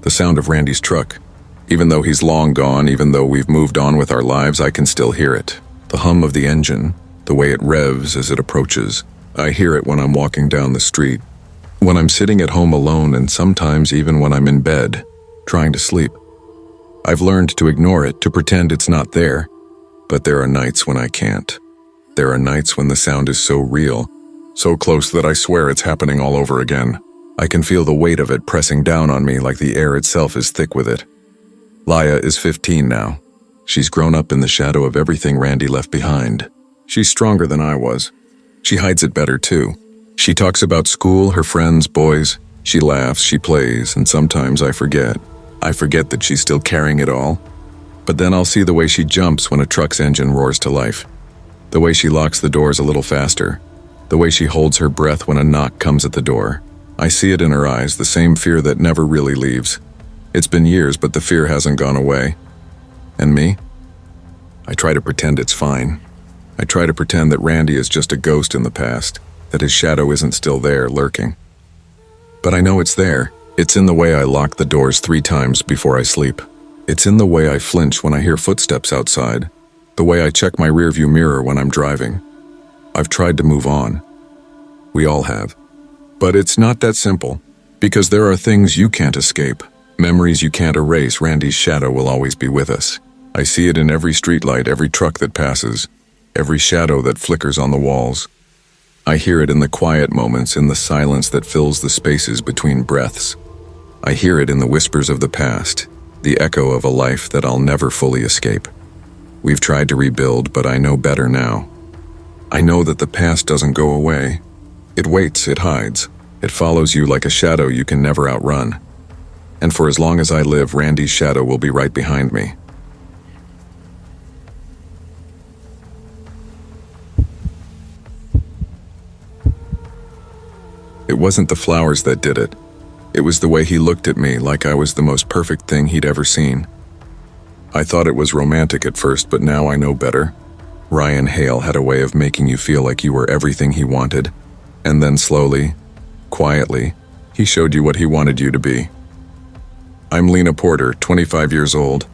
The sound of Randy's truck. Even though he's long gone, even though we've moved on with our lives, I can still hear it. The hum of the engine, the way it revs as it approaches. I hear it when I'm walking down the street, when I'm sitting at home alone, and sometimes even when I'm in bed, trying to sleep. I've learned to ignore it, to pretend it's not there, but there are nights when I can't. There are nights when the sound is so real, so close that I swear it's happening all over again. I can feel the weight of it pressing down on me like the air itself is thick with it. Laya is 15 now. She's grown up in the shadow of everything Randy left behind. She's stronger than I was. She hides it better too. She talks about school, her friends, boys. She laughs, she plays, and sometimes I forget. I forget that she's still carrying it all. But then I'll see the way she jumps when a truck's engine roars to life. The way she locks the doors a little faster. The way she holds her breath when a knock comes at the door. I see it in her eyes, the same fear that never really leaves. It's been years, but the fear hasn't gone away. And me? I try to pretend it's fine. I try to pretend that Randy is just a ghost in the past, that his shadow isn't still there, lurking. But I know it's there. It's in the way I lock the doors 3 times before I sleep. It's in the way I flinch when I hear footsteps outside, the way I check my rearview mirror when I'm driving. I've tried to move on. We all have. But it's not that simple, because there are things you can't escape, memories you can't erase. Randy's shadow will always be with us. I see it in every streetlight, every truck that passes, every shadow that flickers on the walls. I hear it in the quiet moments, in the silence that fills the spaces between breaths. I hear it in the whispers of the past, the echo of a life that I'll never fully escape. We've tried to rebuild, but I know better now. I know that the past doesn't go away. It waits, it hides. It follows you like a shadow you can never outrun. And for as long as I live, Randy's shadow will be right behind me. It wasn't the flowers that did it. It was the way he looked at me, like I was the most perfect thing he'd ever seen. I thought it was romantic at first, but now I know better. Ryan Hale had a way of making you feel like you were everything he wanted. And then slowly, quietly, he showed you what he wanted you to be. I'm Lena Porter, 25 years old,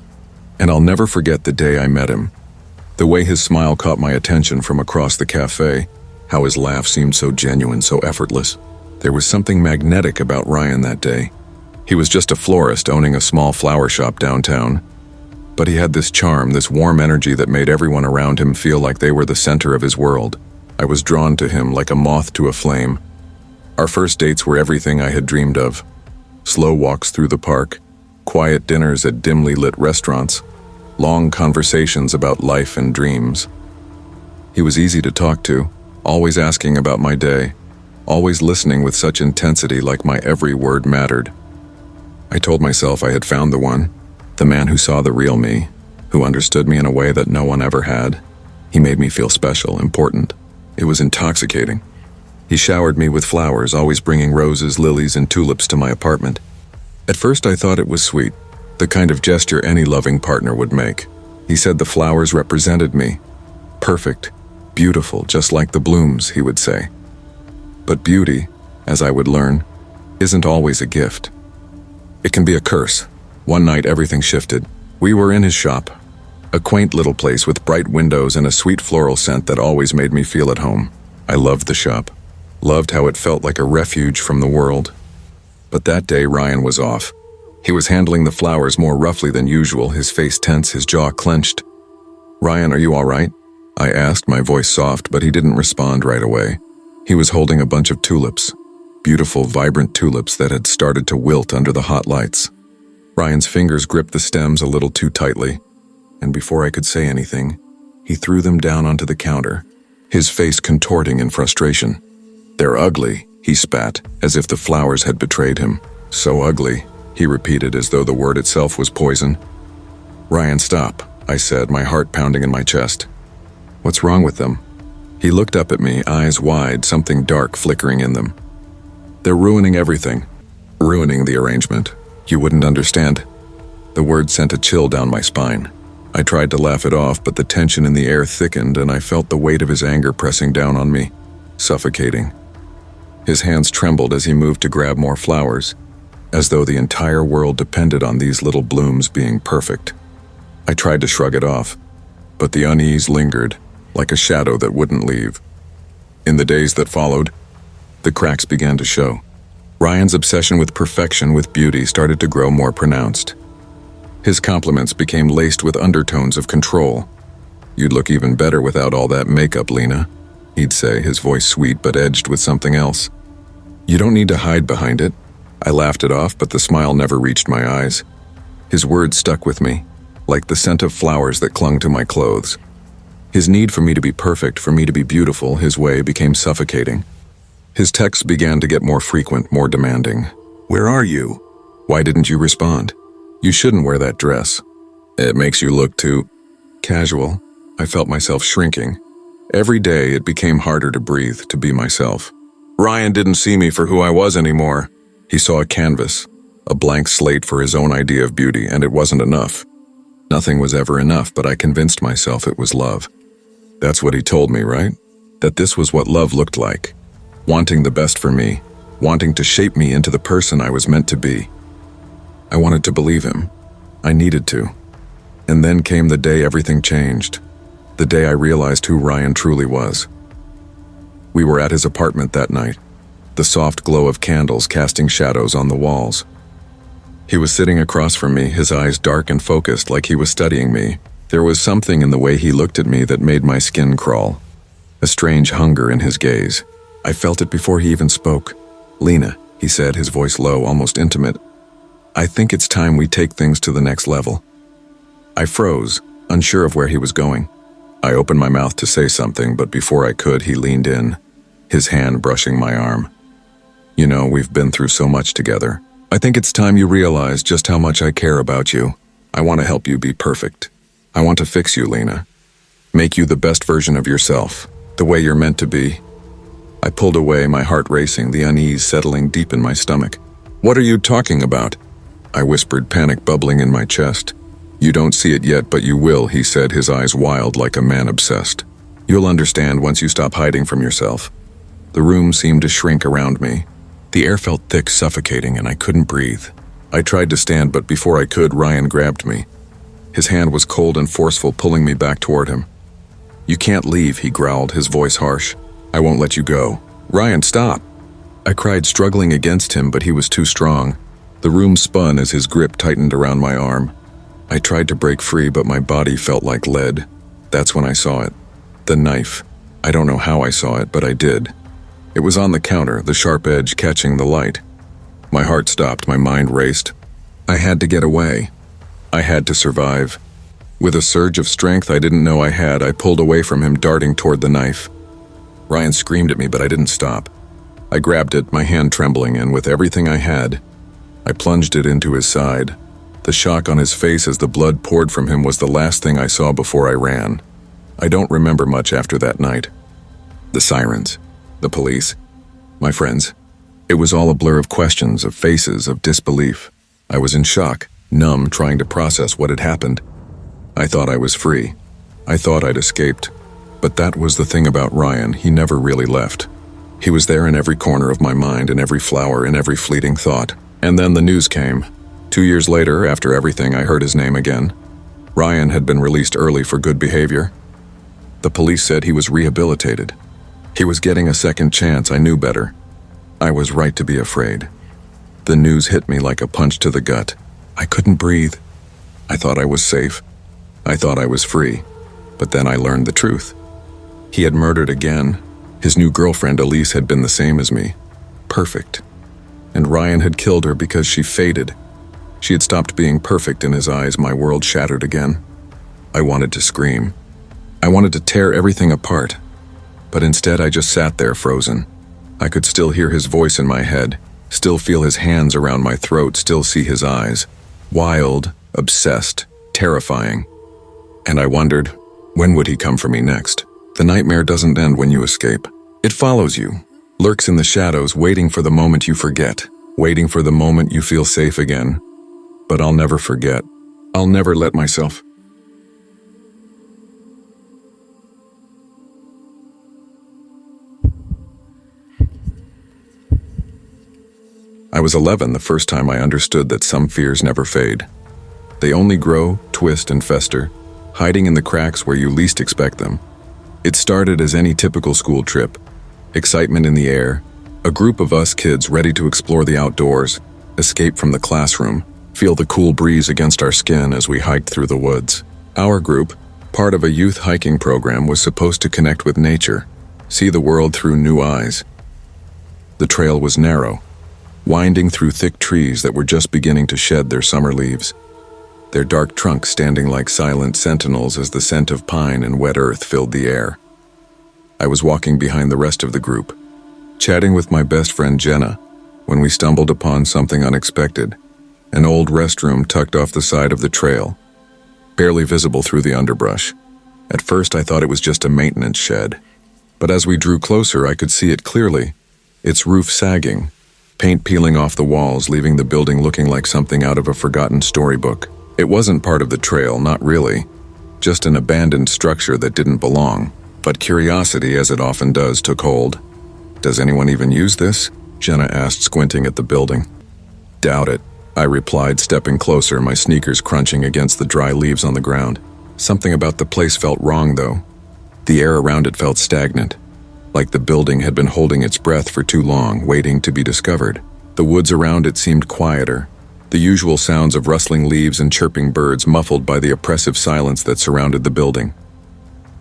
and I'll never forget the day I met him. The way his smile caught my attention from across the cafe, how his laugh seemed so genuine, so effortless. There was something magnetic about Ryan that day. He was just a florist owning a small flower shop downtown. But he had this charm, this warm energy that made everyone around him feel like they were the center of his world. I was drawn to him like a moth to a flame. Our first dates were everything I had dreamed of. Slow walks through the park, quiet dinners at dimly lit restaurants, long conversations about life and dreams. He was easy to talk to, always asking about my day, always listening with such intensity like my every word mattered. I told myself I had found the one, the man who saw the real me, who understood me in a way that no one ever had. He made me feel special, important. It was intoxicating. He showered me with flowers, always bringing roses, lilies, and tulips to my apartment. At first I thought it was sweet, the kind of gesture any loving partner would make. He said the flowers represented me. Perfect, beautiful, just like the blooms, he would say. But beauty, as I would learn, isn't always a gift. It can be a curse. One night everything shifted. We were in his shop, a quaint little place with bright windows and a sweet floral scent that always made me feel at home. I loved the shop, loved how it felt like a refuge from the world. But that day Ryan was off. He was handling the flowers more roughly than usual, his face tense, his jaw clenched. "Ryan, are you all right?" I asked, my voice soft, but he didn't respond right away. He was holding a bunch of tulips, beautiful, vibrant tulips that had started to wilt under the hot lights. Ryan's fingers gripped the stems a little too tightly, and before I could say anything, he threw them down onto the counter, his face contorting in frustration. "They're ugly," he spat, as if the flowers had betrayed him. "So ugly," he repeated as though the word itself was poison. "Ryan, stop," I said, my heart pounding in my chest. "What's wrong with them?" He looked up at me, eyes wide, something dark flickering in them. "They're ruining everything. Ruining the arrangement. You wouldn't understand." The word sent a chill down my spine. I tried to laugh it off, but the tension in the air thickened and I felt the weight of his anger pressing down on me, suffocating. His hands trembled as he moved to grab more flowers, as though the entire world depended on these little blooms being perfect. I tried to shrug it off, but the unease lingered, like a shadow that wouldn't leave. In the days that followed, the cracks began to show. Ryan's obsession with perfection, with beauty, started to grow more pronounced. His compliments became laced with undertones of control. "You'd look even better without all that makeup, Lena," he'd say, his voice sweet but edged with something else. "You don't need to hide behind it." I laughed it off, but the smile never reached my eyes. His words stuck with me, like the scent of flowers that clung to my clothes. His need for me to be perfect, for me to be beautiful, his way became suffocating. His texts began to get more frequent, more demanding. "Where are you? Why didn't you respond? You shouldn't wear that dress. It makes you look too casual." I felt myself shrinking. Every day it became harder to breathe, to be myself. Ryan didn't see me for who I was anymore. He saw a canvas, a blank slate for his own idea of beauty, and it wasn't enough. Nothing was ever enough, but I convinced myself it was love. That's what he told me, right? That this was what love looked like. Wanting the best for me, wanting to shape me into the person I was meant to be. I wanted to believe him. I needed to. And then came the day everything changed. The day I realized who Ryan truly was. We were at his apartment that night, the soft glow of candles casting shadows on the walls. He was sitting across from me, his eyes dark and focused like he was studying me. There was something in the way he looked at me that made my skin crawl. A strange hunger in his gaze. I felt it before he even spoke. "Lena," he said, his voice low, almost intimate. "I think it's time we take things to the next level." I froze, unsure of where he was going. I opened my mouth to say something, but before I could, he leaned in, his hand brushing my arm. "You know, we've been through so much together. I think it's time you realize just how much I care about you. I want to help you be perfect. I want to fix you, Lena. Make you the best version of yourself, the way you're meant to be." I pulled away, my heart racing, the unease settling deep in my stomach. "What are you talking about?" I whispered, panic bubbling in my chest. "You don't see it yet, but you will," he said, his eyes wild like a man obsessed. "You'll understand once you stop hiding from yourself." The room seemed to shrink around me. The air felt thick, suffocating, and I couldn't breathe. I tried to stand, but before I could, Ryan grabbed me. His hand was cold and forceful, pulling me back toward him. "You can't leave," he growled, his voice harsh. "I won't let you go." "Ryan, stop!" I cried, struggling against him, but he was too strong. The room spun as his grip tightened around my arm. I tried to break free, but my body felt like lead. That's when I saw it. The knife. I don't know how I saw it, but I did. It was on the counter, the sharp edge catching the light. My heart stopped, my mind raced. I had to get away. I had to survive. With a surge of strength I didn't know I had, I pulled away from him, darting toward the knife. Ryan screamed at me, but I didn't stop. I grabbed it, my hand trembling, and with everything I had, I plunged it into his side. The shock on his face as the blood poured from him was the last thing I saw before I ran. I don't remember much after that night. The sirens, the police, my friends. It was all a blur of questions, of faces, of disbelief. I was in shock, numb, trying to process what had happened. I thought I was free. I thought I'd escaped. But that was the thing about Ryan, he never really left. He was there in every corner of my mind, in every flower, in every fleeting thought. And then the news came. 2 years later, after everything, I heard his name again. Ryan had been released early for good behavior. The police said he was rehabilitated. He was getting a second chance. I knew better. I was right to be afraid. The news hit me like a punch to the gut. I couldn't breathe. I thought I was safe. I thought I was free. But then I learned the truth. He had murdered again. His new girlfriend, Elise, had been the same as me. Perfect. And Ryan had killed her because she faded. She had stopped being perfect in his eyes. My world shattered again. I wanted to scream. I wanted to tear everything apart. But instead I just sat there frozen. I could still hear his voice in my head, still feel his hands around my throat, still see his eyes. Wild, obsessed, terrifying. And I wondered, when would he come for me next? The nightmare doesn't end when you escape. It follows you, lurks in the shadows, waiting for the moment you forget, waiting for the moment you feel safe again. But I'll never forget. I'll never let myself. I was 11 the first time I understood that some fears never fade. They only grow, twist, and fester, hiding in the cracks where you least expect them. It started as any typical school trip. Excitement in the air, a group of us kids ready to explore the outdoors, escape from the classroom, feel the cool breeze against our skin as we hiked through the woods. Our group, part of a youth hiking program, was supposed to connect with nature, see the world through new eyes. The trail was narrow, winding through thick trees that were just beginning to shed their summer leaves, their dark trunks standing like silent sentinels as the scent of pine and wet earth filled the air. I was walking behind the rest of the group, chatting with my best friend Jenna, when we stumbled upon something unexpected, an old restroom tucked off the side of the trail, barely visible through the underbrush. At first I thought it was just a maintenance shed, but as we drew closer I could see it clearly, its roof sagging, paint peeling off the walls, leaving the building looking like something out of a forgotten storybook. It wasn't part of the trail, not really, just an abandoned structure that didn't belong. But curiosity, as it often does, took hold. "Does anyone even use this?" Jenna asked, squinting at the building. "Doubt it," I replied, stepping closer, my sneakers crunching against the dry leaves on the ground. Something about the place felt wrong, though. The air around it felt stagnant, like the building had been holding its breath for too long, waiting to be discovered. The woods around it seemed quieter, the usual sounds of rustling leaves and chirping birds muffled by the oppressive silence that surrounded the building.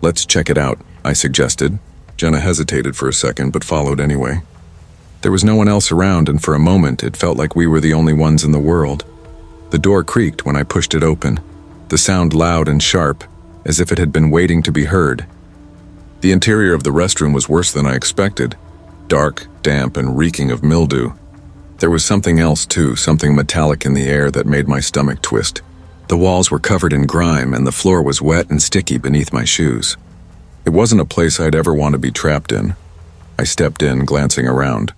"Let's check it out," I suggested. Jenna hesitated for a second, but followed anyway. There was no one else around, and for a moment it felt like we were the only ones in the world. The door creaked when I pushed it open, the sound loud and sharp, as if it had been waiting to be heard. The interior of the restroom was worse than I expected, dark, damp, and reeking of mildew. There was something else too, something metallic in the air that made my stomach twist. The walls were covered in grime, and the floor was wet and sticky beneath my shoes. It wasn't a place I'd ever want to be trapped in. I stepped in, glancing around.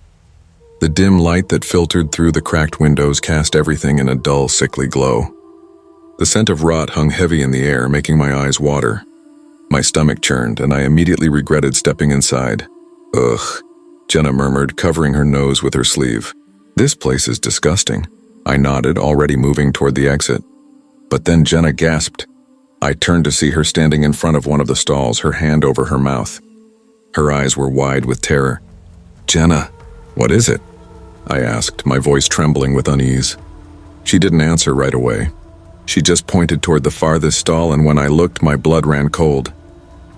The dim light that filtered through the cracked windows cast everything in a dull, sickly glow. The scent of rot hung heavy in the air, making my eyes water. My stomach churned, and I immediately regretted stepping inside. "Ugh," Jenna murmured, covering her nose with her sleeve. "This place is disgusting." I nodded, already moving toward the exit. But then Jenna gasped. I turned to see her standing in front of one of the stalls, her hand over her mouth. Her eyes were wide with terror. "Jenna, what is it?" I asked, my voice trembling with unease. She didn't answer right away. She just pointed toward the farthest stall, and when I looked, my blood ran cold.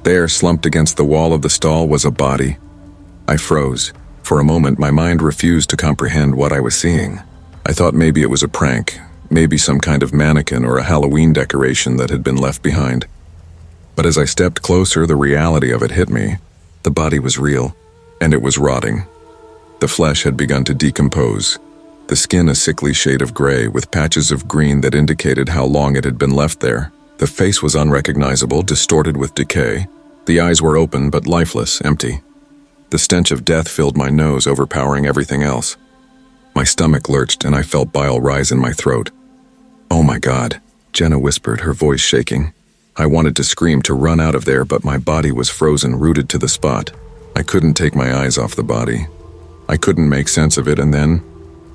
There, slumped against the wall of the stall, was a body. I froze. For a moment, my mind refused to comprehend what I was seeing. I thought maybe it was a prank, maybe some kind of mannequin or a Halloween decoration that had been left behind. But as I stepped closer, the reality of it hit me. The body was real, and it was rotting. The flesh had begun to decompose, the skin a sickly shade of gray with patches of green that indicated how long it had been left there. The face was unrecognizable, distorted with decay. The eyes were open but lifeless, empty. The stench of death filled my nose, overpowering everything else. My stomach lurched, and I felt bile rise in my throat. "Oh my God," Jenna whispered, her voice shaking. I wanted to scream, to run out of there, but my body was frozen, rooted to the spot. I couldn't take my eyes off the body. I couldn't make sense of it, and then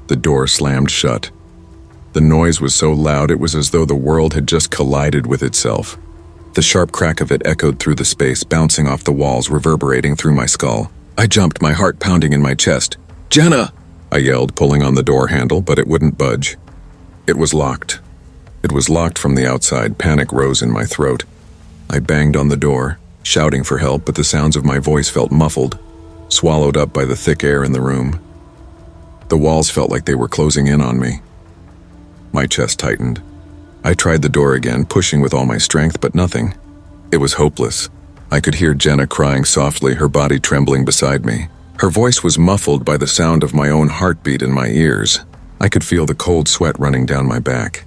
the door slammed shut. The noise was so loud it was as though the world had just collided with itself. The sharp crack of it echoed through the space, bouncing off the walls, reverberating through my skull. I jumped, my heart pounding in my chest. "Jenna!" I yelled, pulling on the door handle, but it wouldn't budge. It was locked. It was locked from the outside. Panic rose in my throat. I banged on the door, shouting for help, but the sounds of my voice felt muffled, swallowed up by the thick air in the room. The walls felt like they were closing in on me. My chest tightened. I tried the door again, pushing with all my strength, but nothing. It was hopeless. I could hear Jenna crying softly, her body trembling beside me. Her voice was muffled by the sound of my own heartbeat in my ears. I could feel the cold sweat running down my back.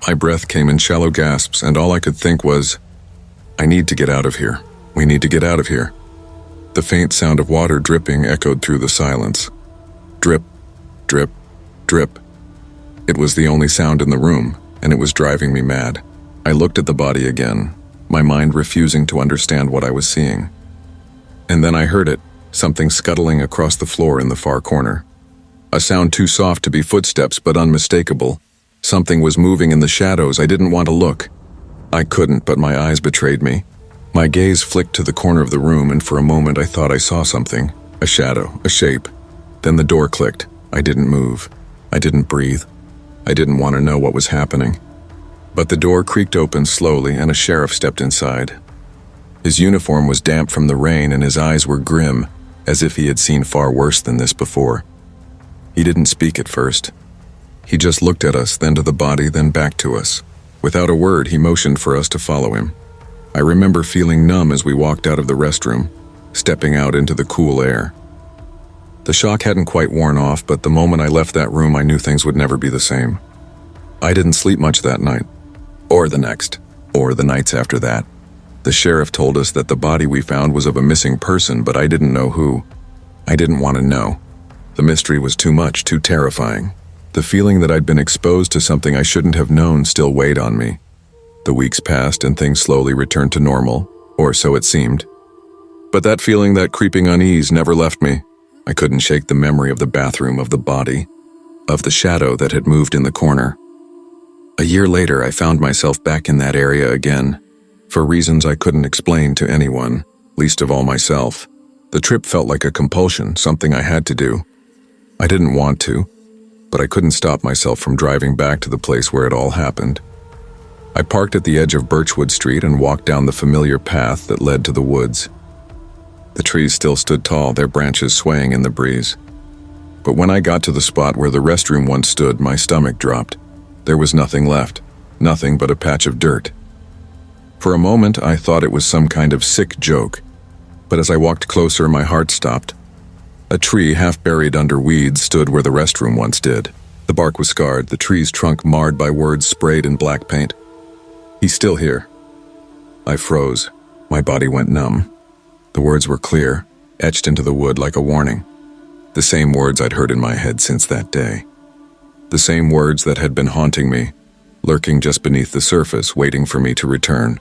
My breath came in shallow gasps, and all I could think was, "I need to get out of here. We need to get out of here." The faint sound of water dripping echoed through the silence. Drip, drip, drip. It was the only sound in the room, and it was driving me mad. I looked at the body again, my mind refusing to understand what I was seeing. And then I heard it, something scuttling across the floor in the far corner. A sound too soft to be footsteps, but unmistakable. Something was moving in the shadows. I didn't want to look. I couldn't, but my eyes betrayed me. My gaze flicked to the corner of the room, and for a moment I thought I saw something. A shadow, a shape. Then the door clicked. I didn't move. I didn't breathe. I didn't want to know what was happening. But the door creaked open slowly, and a sheriff stepped inside. His uniform was damp from the rain, and his eyes were grim, as if he had seen far worse than this before. He didn't speak at first. He just looked at us, then to the body, then back to us. Without a word, he motioned for us to follow him. I remember feeling numb as we walked out of the restroom, stepping out into the cool air. The shock hadn't quite worn off, but the moment I left that room, I knew things would never be the same. I didn't sleep much that night, or the next, or the nights after that. The sheriff told us that the body we found was of a missing person, but I didn't know who. I didn't want to know. The mystery was too much, too terrifying. The feeling that I'd been exposed to something I shouldn't have known still weighed on me. The weeks passed and things slowly returned to normal, or so it seemed. But that feeling, that creeping unease, never left me. I couldn't shake the memory of the bathroom, of the body, of the shadow that had moved in the corner. A year later, I found myself back in that area again, for reasons I couldn't explain to anyone, least of all myself. The trip felt like a compulsion, something I had to do. I didn't want to, but I couldn't stop myself from driving back to the place where it all happened. I parked at the edge of Birchwood Street and walked down the familiar path that led to the woods. The trees still stood tall, their branches swaying in the breeze. But when I got to the spot where the restroom once stood, my stomach dropped. There was nothing left, nothing but a patch of dirt. For a moment, I thought it was some kind of sick joke, but as I walked closer, my heart stopped. A tree, half buried under weeds, stood where the restroom once did. The bark was scarred, the tree's trunk marred by words sprayed in black paint. "He's still here." I froze. My body went numb. The words were clear, etched into the wood like a warning. The same words I'd heard in my head since that day. The same words that had been haunting me, lurking just beneath the surface, waiting for me to return.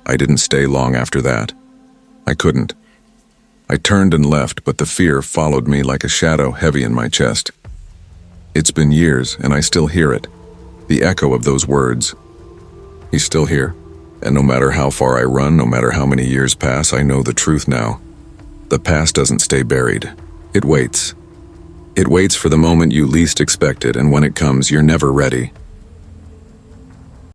I didn't stay long after that. I couldn't. I turned and left, but the fear followed me like a shadow heavy in my chest. It's been years, and I still hear it, the echo of those words. He's still here, and no matter how far I run, no matter how many years pass, I know the truth now. The past doesn't stay buried. It waits. It waits for the moment you least expect it, and when it comes, you're never ready.